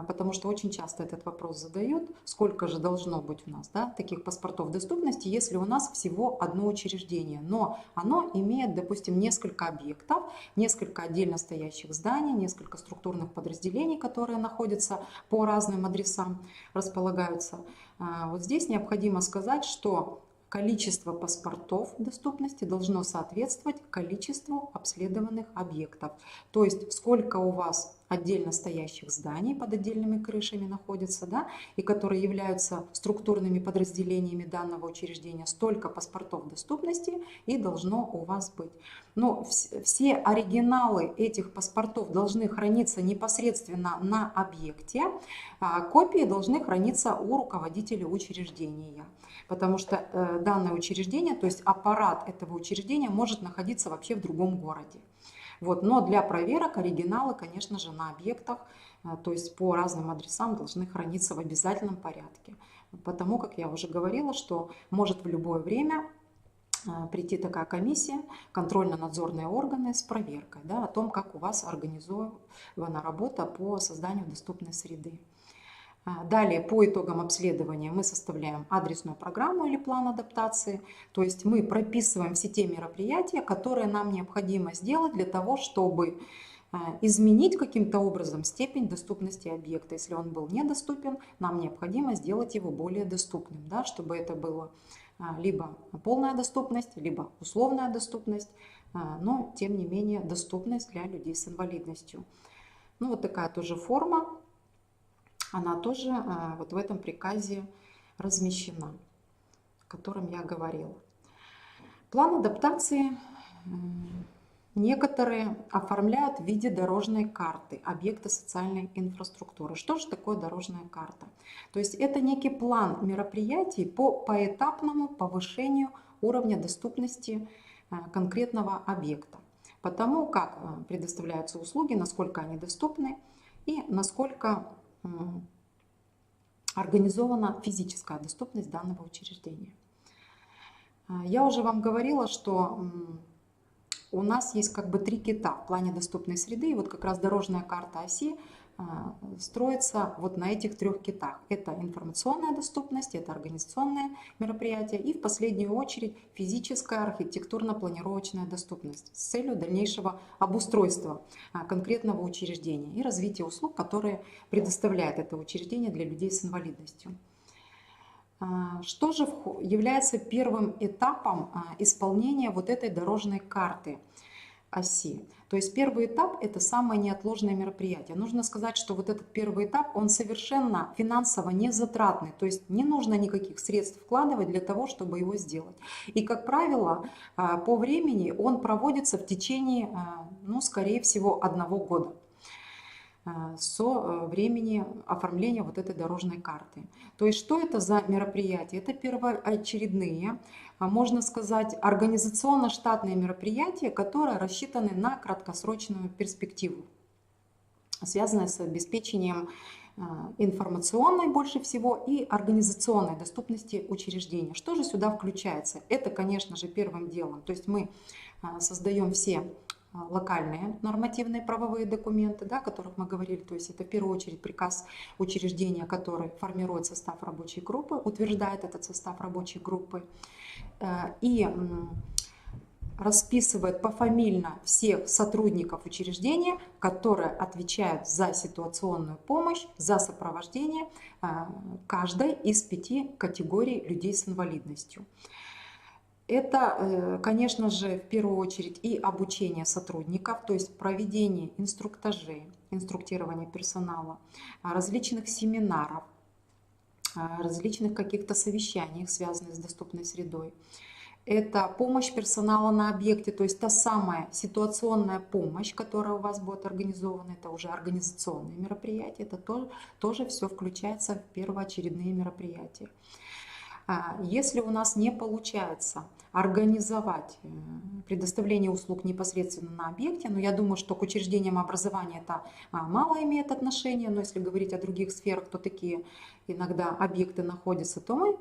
потому что очень часто этот вопрос задают, сколько же должно быть у нас, да, таких паспортов доступности, если у нас всего одно учреждение, но оно имеет, допустим, несколько объектов, несколько отдельно стоящих зданий, несколько структурных подразделений, которые находятся по разным адресам, располагаются. Вот здесь необходимо сказать, что количество паспортов доступности должно соответствовать количеству обследованных объектов. То есть сколько у вас отдельно стоящих зданий под отдельными крышами находится, да, и которые являются структурными подразделениями данного учреждения, столько паспортов доступности и должно у вас быть. Но все оригиналы этих паспортов должны храниться непосредственно на объекте, а копии должны храниться у руководителя учреждения. Потому что данное учреждение, то есть аппарат этого учреждения может находиться вообще в другом городе. Вот. Но для проверок оригиналы, конечно же, на объектах, то есть по разным адресам должны храниться в обязательном порядке. Потому как я уже говорила, что может в любое время прийти такая комиссия, контрольно-надзорные органы с проверкой, да, о том, как у вас организована работа по созданию доступной среды. Далее, по итогам обследования мы составляем адресную программу или план адаптации, то есть мы прописываем все те мероприятия, которые нам необходимо сделать для того, чтобы изменить каким-то образом степень доступности объекта. Если он был недоступен, нам необходимо сделать его более доступным, да, чтобы это было либо полная доступность, либо условная доступность, но тем не менее доступность для людей с инвалидностью. Ну вот такая тоже форма, она тоже вот в этом приказе размещена, о котором я говорила. План адаптации некоторые оформляют в виде дорожной карты объекта социальной инфраструктуры. Что же такое дорожная карта? То есть это некий план мероприятий по поэтапному повышению уровня доступности конкретного объекта. Потому как предоставляются услуги, насколько они доступны и насколько организована физическая доступность данного учреждения. Я уже вам говорила, что у нас есть как бы 3 кита в плане доступной среды, и вот как раз дорожная карта оси строится вот на этих 3 китах. Это информационная доступность, это организационное мероприятие и в последнюю очередь физическая архитектурно-планировочная доступность с целью дальнейшего обустройства конкретного учреждения и развития услуг, которые предоставляет это учреждение для людей с инвалидностью. Что же является первым этапом исполнения вот этой дорожной карты оси? То есть первый этап – это самое неотложное мероприятие. Нужно сказать, что вот этот первый этап, он совершенно финансово не затратный. То есть не нужно никаких средств вкладывать для того, чтобы его сделать. И, как правило, по времени он проводится в течение, ну, скорее всего, 1 года со времени оформления вот этой дорожной карты. То есть что это за мероприятия? Это первоочередные, можно сказать, организационно-штатные мероприятия, которые рассчитаны на краткосрочную перспективу, связанные с обеспечением информационной больше всего и организационной доступности учреждения. Что же сюда включается? Это, конечно же, первым делом. То есть мы создаем все локальные нормативные правовые документы, да, о которых мы говорили, то есть это в первую очередь приказ учреждения, который формирует состав рабочей группы, утверждает этот состав рабочей группы и расписывает пофамильно всех сотрудников учреждения, которые отвечают за ситуационную помощь, за сопровождение каждой из 5 категорий людей с инвалидностью. Это, конечно же, в первую очередь и обучение сотрудников, то есть проведение инструктажей, инструктирование персонала, различных семинаров, различных каких-то совещаний, связанных с доступной средой. Это помощь персонала на объекте, то есть та самая ситуационная помощь, которая у вас будет организована, это уже организационные мероприятия, это тоже все включается в первоочередные мероприятия. Если у нас не получается организовать предоставление услуг непосредственно на объекте, но я думаю, что к учреждениям образования это мало имеет отношения, но если говорить о других сферах, то такие иногда объекты находятся, то мы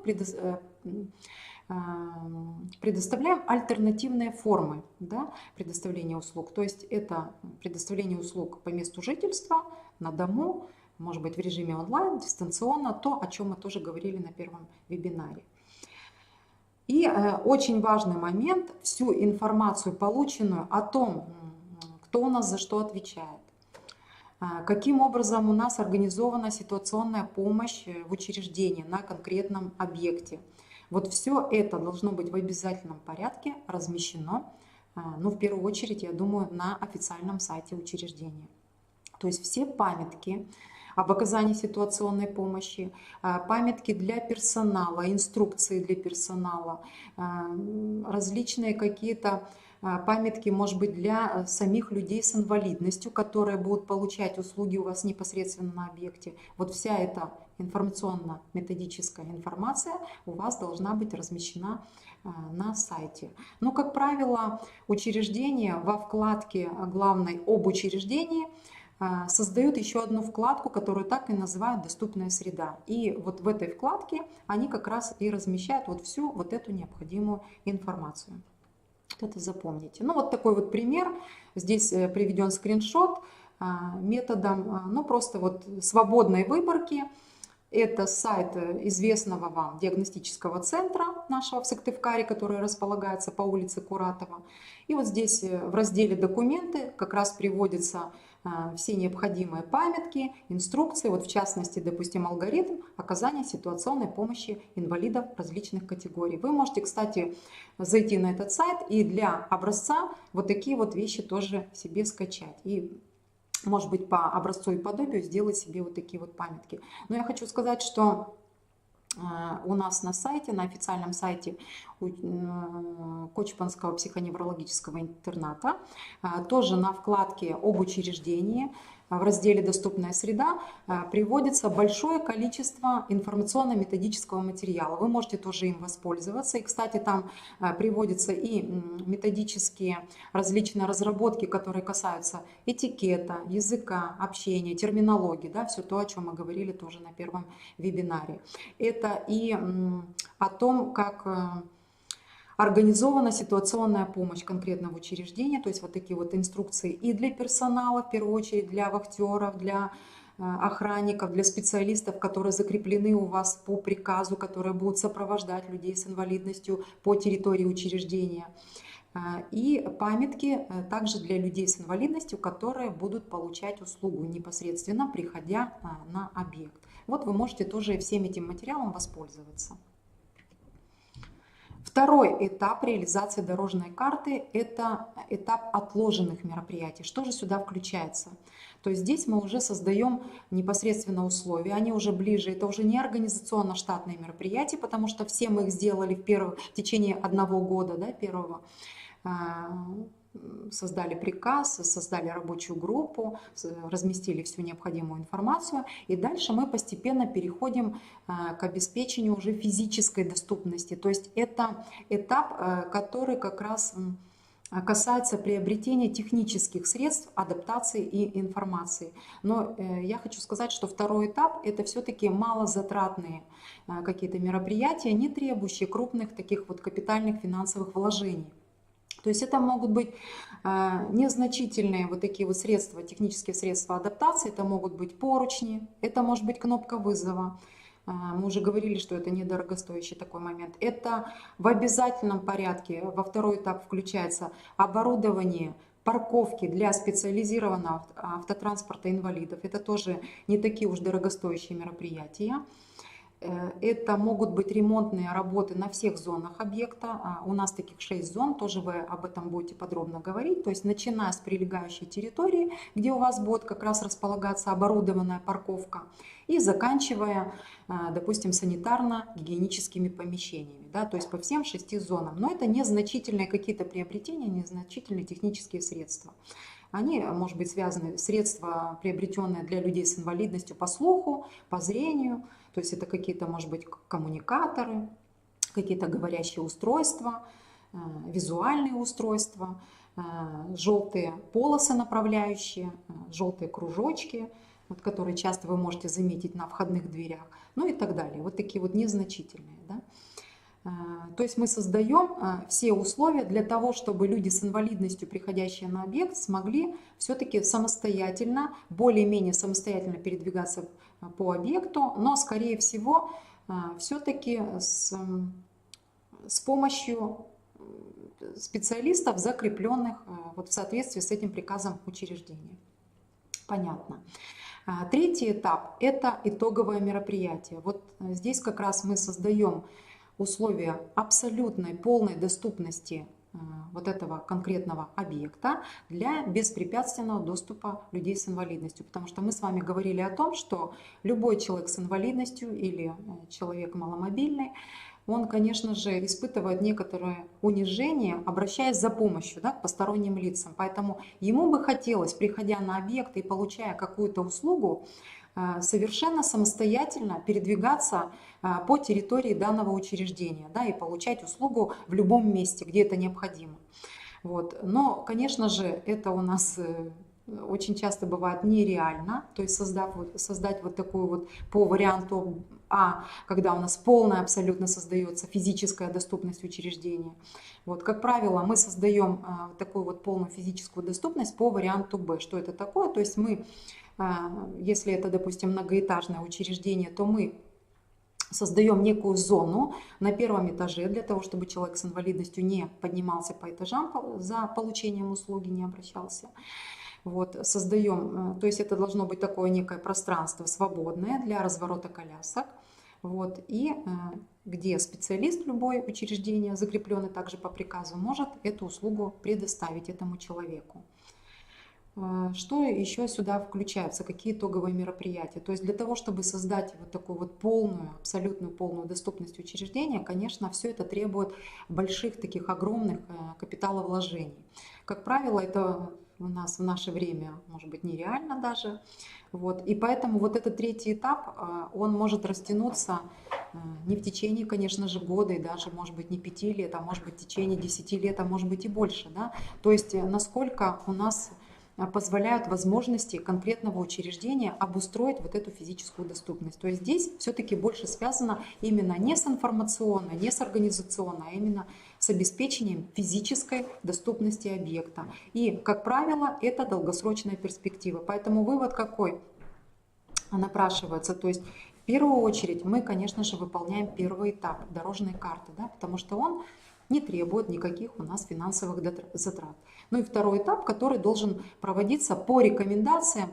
предоставляем альтернативные формы, да, предоставления услуг. То есть это предоставление услуг по месту жительства, на дому, может быть в режиме онлайн, дистанционно, то, о чем мы тоже говорили на первом вебинаре. И очень важный момент, всю информацию, полученную о том, кто у нас за что отвечает, каким образом у нас организована ситуационная помощь в учреждении на конкретном объекте. Вот все это должно быть в обязательном порядке размещено, ну, в первую очередь, я думаю, на официальном сайте учреждения. То есть все памятки об оказании ситуационной помощи, памятки для персонала, инструкции для персонала, различные какие-то памятки, может быть, для самих людей с инвалидностью, которые будут получать услуги у вас непосредственно на объекте. Вот вся эта информационно-методическая информация у вас должна быть размещена на сайте. Но, как правило, учреждение во вкладке главной об учреждении создают еще одну вкладку, которую так и называют «Доступная среда». И вот в этой вкладке они как раз и размещают вот всю вот эту необходимую информацию. Вот это запомните. Ну вот такой вот пример. Здесь приведен скриншот методом, ну просто вот свободной выборки. Это сайт известного вам диагностического центра нашего в Сыктывкаре, который располагается по улице Куратова. И вот здесь в разделе «Документы» как раз приводятся все необходимые памятки, инструкции, вот в частности, допустим, алгоритм оказания ситуационной помощи инвалидов различных категорий. Вы можете, кстати, зайти на этот сайт и для образца вот такие вот вещи тоже себе скачать. И может быть, по образцу и подобию сделать себе вот такие вот памятки. Но я хочу сказать, что у нас на сайте, на официальном сайте Кочпанского психоневрологического интерната, тоже на вкладке об учреждении в разделе «Доступная среда» приводится большое количество информационно-методического материала. Вы можете тоже им воспользоваться. И, кстати, там приводятся и методические различные разработки, которые касаются этикета, языка, общения, терминологии, да, все то, о чем мы говорили тоже на первом вебинаре. Это и о том, как организована ситуационная помощь конкретно в учреждении, то есть вот такие вот инструкции и для персонала, в первую очередь для вахтеров, для охранников, для специалистов, которые закреплены у вас по приказу, которые будут сопровождать людей с инвалидностью по территории учреждения. И памятки также для людей с инвалидностью, которые будут получать услугу непосредственно, приходя на объект. Вот вы можете тоже всем этим материалом воспользоваться. Второй этап реализации дорожной карты – это этап отложенных мероприятий. Что же сюда включается? То есть здесь мы уже создаем непосредственно условия, они уже ближе, это уже не организационно-штатные мероприятия, потому что все мы их сделали в течение одного года, да, первого. Создали приказ, создали рабочую группу, разместили всю необходимую информацию. И дальше мы постепенно переходим к обеспечению уже физической доступности. То есть это этап, который как раз касается приобретения технических средств адаптации и информации. Но я хочу сказать, что второй этап – это все-таки малозатратные какие-то мероприятия, не требующие крупных таких вот капитальных финансовых вложений. То есть это могут быть незначительные вот такие вот средства, технические средства адаптации, это могут быть поручни, это может быть кнопка вызова. Мы уже говорили, что это недорогостоящий такой момент. Это в обязательном порядке во второй этап включается оборудование парковки для специализированного автотранспорта инвалидов. Это тоже не такие уж дорогостоящие мероприятия. Это могут быть ремонтные работы на всех зонах объекта. У нас таких 6 зон, тоже вы об этом будете подробно говорить. То есть начиная с прилегающей территории, где у вас будет как раз располагаться оборудованная парковка, и заканчивая, допустим, санитарно-гигиеническими помещениями. Да, то есть по всем 6 зонам. Но это незначительные какие-то приобретения, незначительные технические средства. Они, может быть, связаны средства, приобретенные для людей с инвалидностью по слуху, по зрению. То есть это какие-то, может быть, коммуникаторы, какие-то говорящие устройства, визуальные устройства, желтые полосы направляющие, желтые кружочки, вот, которые часто вы можете заметить на входных дверях, ну и так далее. Вот такие вот незначительные. Да? То есть мы создаем все условия для того, чтобы люди с инвалидностью, приходящие на объект, смогли все-таки самостоятельно, более-менее самостоятельно передвигаться по объекту, но, скорее всего, все-таки с помощью специалистов, закрепленных вот в соответствии с этим приказом учреждения. Понятно. Третий этап – это итоговое мероприятие. Вот здесь как раз мы создаем условия абсолютной полной доступности вот этого конкретного объекта для беспрепятственного доступа людей с инвалидностью. Потому что мы с вами говорили о том, что любой человек с инвалидностью или человек маломобильный, он, конечно же, испытывает некоторое унижение, обращаясь за помощью, да, к посторонним лицам. Поэтому ему бы хотелось, приходя на объект и получая какую-то услугу, совершенно самостоятельно передвигаться по территории данного учреждения, да, и получать услугу в любом месте, где это необходимо. Вот. Но, конечно же, это у нас очень часто бывает нереально, то есть создать вот такую вот по варианту А, когда у нас полная абсолютно создается физическая доступность учреждения. Вот, как правило, мы создаем такую вот полную физическую доступность по варианту Б. Что это такое? То есть мы, если это, допустим, многоэтажное учреждение, то мы создаем некую зону на первом этаже для того, чтобы человек с инвалидностью не поднимался по этажам за получением услуги, не обращался. Вот, создаем, то есть это должно быть такое некое пространство свободное для разворота колясок. Вот, и где специалист, любое учреждение, закрепленный также по приказу, может эту услугу предоставить этому человеку. Что еще сюда включается, какие итоговые мероприятия? То есть для того, чтобы создать вот такую вот полную, абсолютную полную доступность учреждения, конечно, все это требует больших таких огромных капиталовложений. Как правило, это у нас в наше время, может быть, нереально даже. Вот. И поэтому вот этот третий этап, он может растянуться не в течение, конечно же, года, и даже, может быть, не 5 лет, а может быть, в течение 10 лет, а может быть и больше. Да? То есть насколько у нас позволяют возможности конкретного учреждения обустроить вот эту физическую доступность. То есть здесь все-таки больше связано именно не с информационной, не с организационной, а именно с обеспечением физической доступности объекта. И, как правило, это долгосрочная перспектива. Поэтому вывод какой напрашивается? То есть в первую очередь мы, конечно же, выполняем первый этап дорожной карты, да, потому что он не требует никаких у нас финансовых затрат. Ну и второй этап, который должен проводиться по рекомендациям,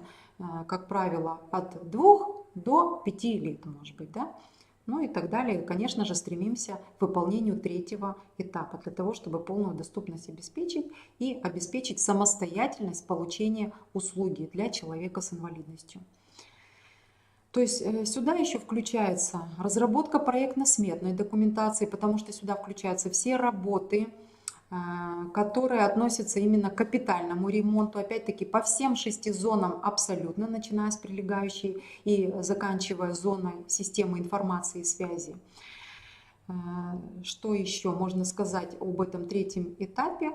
как правило, от 2 до 5 лет, может быть, да? Ну и так далее. Конечно же, стремимся к выполнению третьего этапа для того, чтобы полную доступность обеспечить и обеспечить самостоятельность получения услуги для человека с инвалидностью. То есть сюда еще включается разработка проектно-сметной документации, потому что сюда включаются все работы, которые относятся именно к капитальному ремонту, опять-таки по всем 6 зонам абсолютно, начиная с прилегающей и заканчивая зоной системы информации и связи. Что еще можно сказать об этом третьем этапе?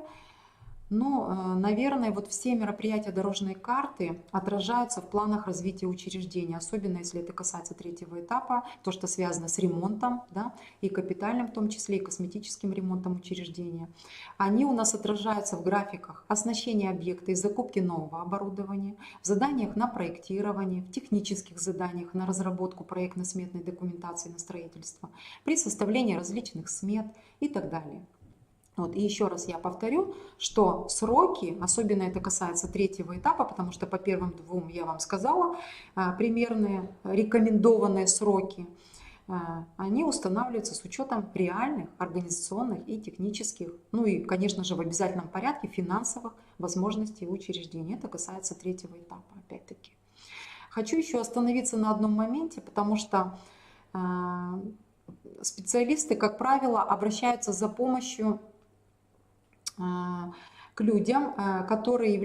Ну, наверное, вот все мероприятия дорожной карты отражаются в планах развития учреждения, особенно если это касается третьего этапа, то, что связано с ремонтом, да, и капитальным, в том числе и косметическим ремонтом учреждения. Они у нас отражаются в графиках оснащения объекта и закупки нового оборудования, в заданиях на проектирование, в технических заданиях на разработку проектно-сметной документации на строительство, при составлении различных смет и так далее. Вот. И еще раз я повторю, что сроки, особенно это касается третьего этапа, потому что по первым 2 я вам сказала, примерные рекомендованные сроки, они устанавливаются с учетом реальных организационных и технических, ну и, конечно же, в обязательном порядке финансовых возможностей учреждения. Это касается третьего этапа, опять-таки. Хочу еще остановиться на одном моменте, потому что специалисты, как правило, обращаются за помощью к людям, которые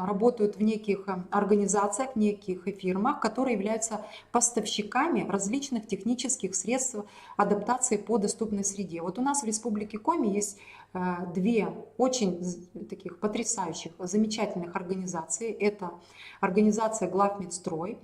работают в неких организациях, в неких фирмах, которые являются поставщиками различных технических средств адаптации по доступной среде. Вот у нас в Республике Коми есть 2 очень таких потрясающих, замечательных организации. Это организация Главмедстрой.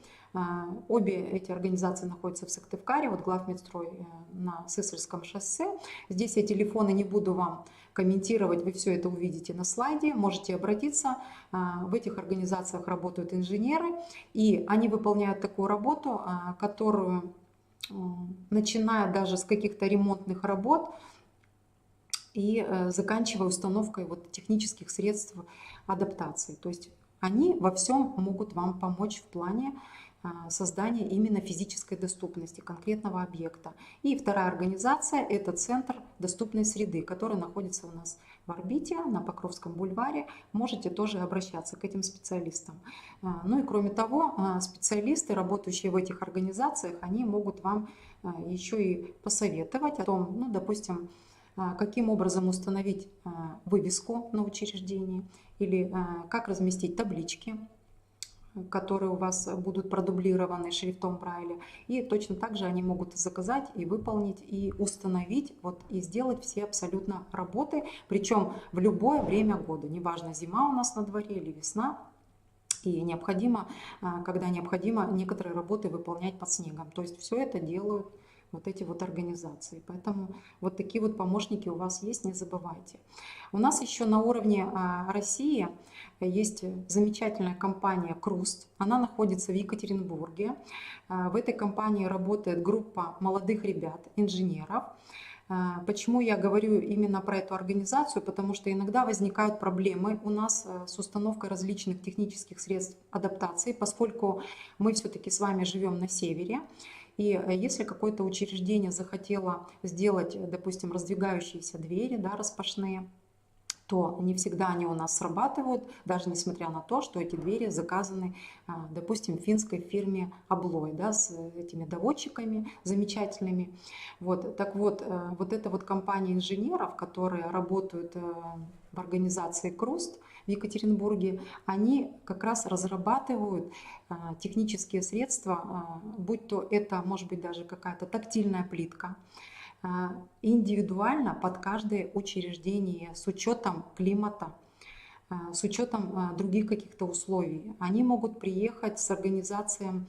Обе эти организации находятся в Сыктывкаре, вот Главмедстрой на Сысольском шоссе. Здесь я телефоны не буду вам комментировать, вы все это увидите на слайде, можете обратиться. В этих организациях работают инженеры, и они выполняют такую работу, которую, начиная даже с каких-то ремонтных работ и заканчивая установкой вот технических средств адаптации. То есть они во всем могут вам помочь в плане создания именно физической доступности конкретного объекта. И вторая организация – это Центр доступной среды, который находится у нас в Орбите, на Покровском бульваре. Можете тоже обращаться к этим специалистам. Ну и кроме того, специалисты, работающие в этих организациях, они могут вам еще и посоветовать о том, ну, допустим, каким образом установить вывеску на учреждении или как разместить таблички, которые у вас будут продублированы шрифтом Брайля. И точно так же они могут заказать и выполнить, и установить, вот, и сделать все абсолютно работы, причем в любое время года. Неважно, зима у нас на дворе или весна, И необходимо, когда необходимо, некоторые работы выполнять под снегом. То есть все это делают вот эти вот организации. Поэтому вот такие вот помощники у вас есть, не забывайте. У нас еще на уровне России есть замечательная компания «Круст». Она находится в Екатеринбурге. В этой компании работает группа молодых ребят, инженеров. Почему я говорю именно про эту организацию? Потому что иногда возникают проблемы у нас с установкой различных технических средств адаптации, поскольку мы все-таки с вами живем на севере. И если какое-то учреждение захотело сделать, допустим, раздвигающиеся двери, да, распашные, то не всегда они у нас срабатывают, даже несмотря на то, что эти двери заказаны, допустим, финской фирме Аблой, да, с этими доводчиками замечательными. Вот. Так вот, вот эта вот компания инженеров, которые работают в организации «Круст» в Екатеринбурге, они как раз разрабатывают технические средства, будь то это, может быть, даже какая-то тактильная плитка, индивидуально под каждое учреждение с учетом климата, с учетом других каких-то условий. Они могут приехать с организацией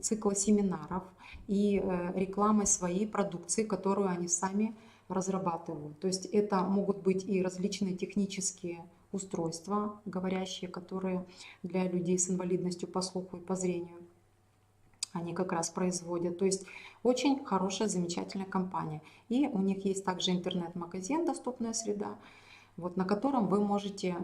цикла семинаров и рекламой своей продукции, которую они сами разрабатывают. То есть это могут быть и различные технические устройства, говорящие, которые для людей с инвалидностью по слуху и по зрению они как раз производят. То есть очень хорошая, замечательная компания. И у них есть также интернет-магазин «Доступная среда», вот, на котором вы можете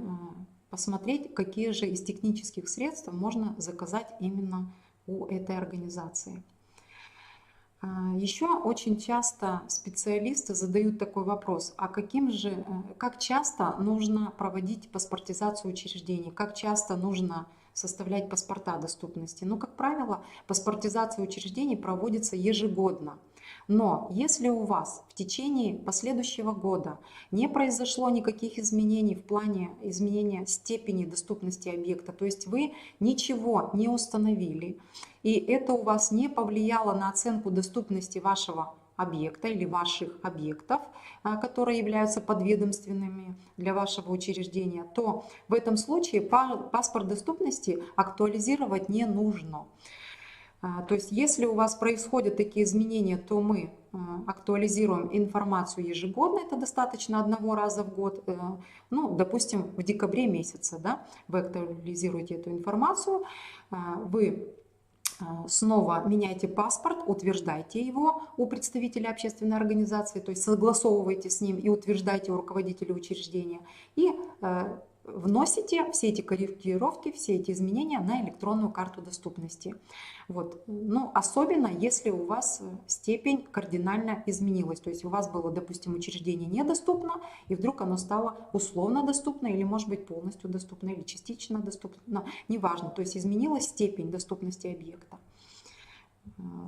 посмотреть, какие же из технических средств можно заказать именно у этой организации. Еще очень часто специалисты задают такой вопрос: а как часто нужно проводить паспортизацию учреждений, как часто нужно составлять паспорта доступности? Ну, как правило, паспортизация учреждений проводится ежегодно. Но если у вас в течение последующего года не произошло никаких изменений в плане изменения степени доступности объекта, то есть вы ничего не установили, и это у вас не повлияло на оценку доступности вашего объекта или ваших объектов, которые являются подведомственными для вашего учреждения, то в этом случае паспорт доступности актуализировать не нужно. То есть если у вас происходят такие изменения, то мы актуализируем информацию ежегодно, это достаточно одного раза в год. Ну, допустим, в декабре месяце, да, вы актуализируете эту информацию, вы снова меняйте паспорт, утверждайте его у представителя общественной организации, то есть согласовывайте с ним и утверждайте у руководителя учреждения, и вносите все эти корректировки, все эти изменения на электронную карту доступности. Вот. Ну, особенно если у вас степень кардинально изменилась, то есть у вас было, допустим, учреждение недоступно, и вдруг оно стало условно доступно, или, может быть, полностью доступно, или частично доступно, неважно, то есть изменилась степень доступности объекта.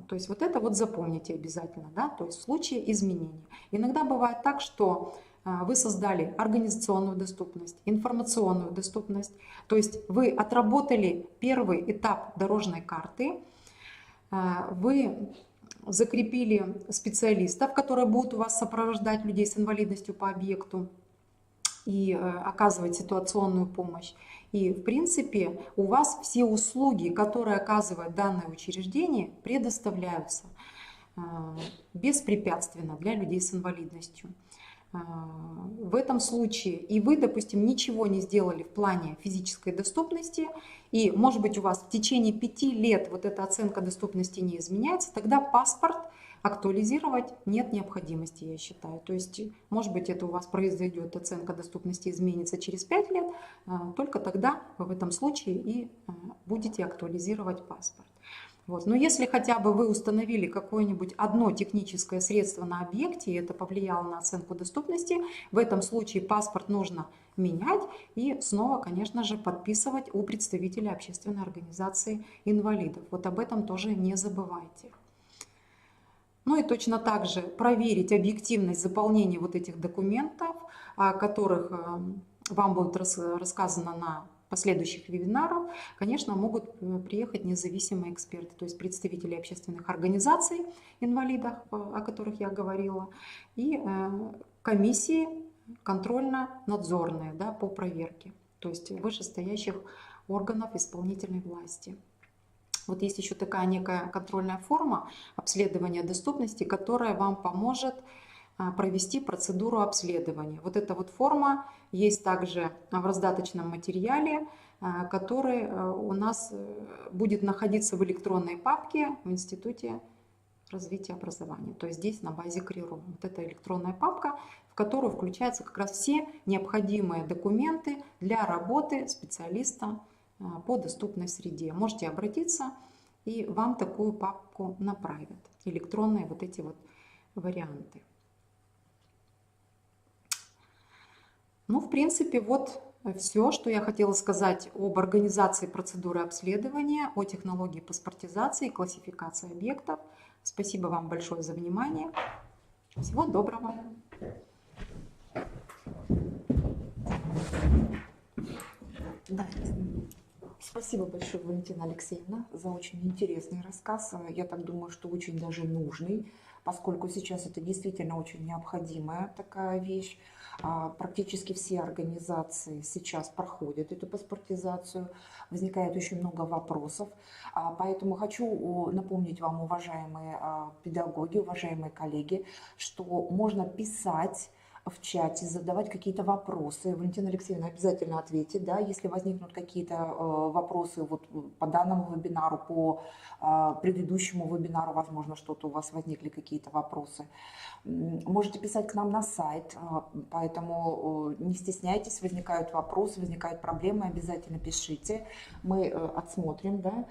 То есть вот это вот запомните обязательно, да, то есть в случае изменений. Иногда бывает так, что вы создали организационную доступность, информационную доступность, то есть вы отработали первый этап дорожной карты, вы закрепили специалистов, которые будут у вас сопровождать людей с инвалидностью по объекту и оказывать ситуационную помощь. И в принципе у вас все услуги, которые оказывает данное учреждение, предоставляются беспрепятственно для людей с инвалидностью. В этом случае и вы, допустим, ничего не сделали в плане физической доступности, и, может быть, у вас в течение 5 лет вот эта оценка доступности не изменяется, тогда паспорт актуализировать нет необходимости, я считаю. То есть, может быть, это у вас произойдет, оценка доступности изменится через 5 лет, только тогда вы в этом случае и будете актуализировать паспорт. Вот. Но если хотя бы вы установили какое-нибудь одно техническое средство на объекте, и это повлияло на оценку доступности, в этом случае паспорт нужно менять и снова, конечно же, подписывать у представителя общественной организации инвалидов. Вот об этом тоже не забывайте. Ну и точно так же проверить объективность заполнения вот этих документов, о которых вам будет рассказано на последующих вебинаров, конечно, могут приехать независимые эксперты, то есть представители общественных организаций инвалидов, о которых я говорила, и комиссии контрольно-надзорные, да, по проверке, то есть вышестоящих органов исполнительной власти. Вот есть еще такая некая контрольная форма обследования доступности, которая вам поможет провести процедуру обследования. Вот эта вот форма есть также в раздаточном материале, который у нас будет находиться в электронной папке в Институте развития образования. То есть здесь на базе КРИРО. Вот эта электронная папка, в которую включаются как раз все необходимые документы для работы специалиста по доступной среде. Можете обратиться, и вам такую папку направят. Электронные вот эти вот варианты. Ну, в принципе, вот все, что я хотела сказать об организации процедуры обследования, о технологии паспортизации и классификации объектов. Спасибо вам большое за внимание. Всего доброго. Да. Спасибо большое, Валентина Алексеевна, за очень интересный рассказ. Я так думаю, что очень даже нужный, поскольку сейчас это действительно очень необходимая такая вещь. Практически все организации сейчас проходят эту паспортизацию, возникает очень много вопросов. Поэтому хочу напомнить вам, уважаемые педагоги, уважаемые коллеги, что можно писать в чате, задавать какие-то вопросы. Валентина Алексеевна обязательно ответит, да, если возникнут какие-то вопросы вот по данному вебинару, по предыдущему вебинару, возможно, что-то у вас возникли какие-то вопросы. Можете писать к нам на сайт, поэтому не стесняйтесь, возникают вопросы, возникают проблемы, обязательно пишите, мы отсмотрим, да,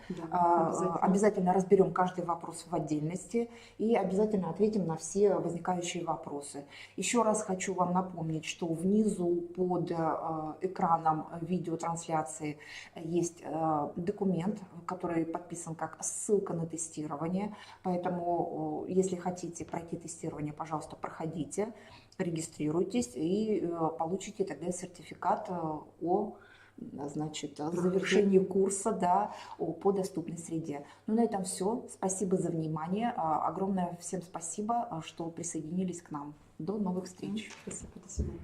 обязательно разберем каждый вопрос в отдельности и обязательно ответим на все возникающие вопросы. Еще раз хочу вам напомнить, что внизу под экраном видеотрансляции есть документ, который подписан как ссылка на тестирование, поэтому если хотите пройти тестирование, пожалуйста, проходите, регистрируйтесь и получите тогда сертификат о, значит, завершении курса, да, по доступной среде. Ну, на этом все. Спасибо за внимание. Огромное всем спасибо, что присоединились к нам. До новых встреч. Спасибо, до свидания.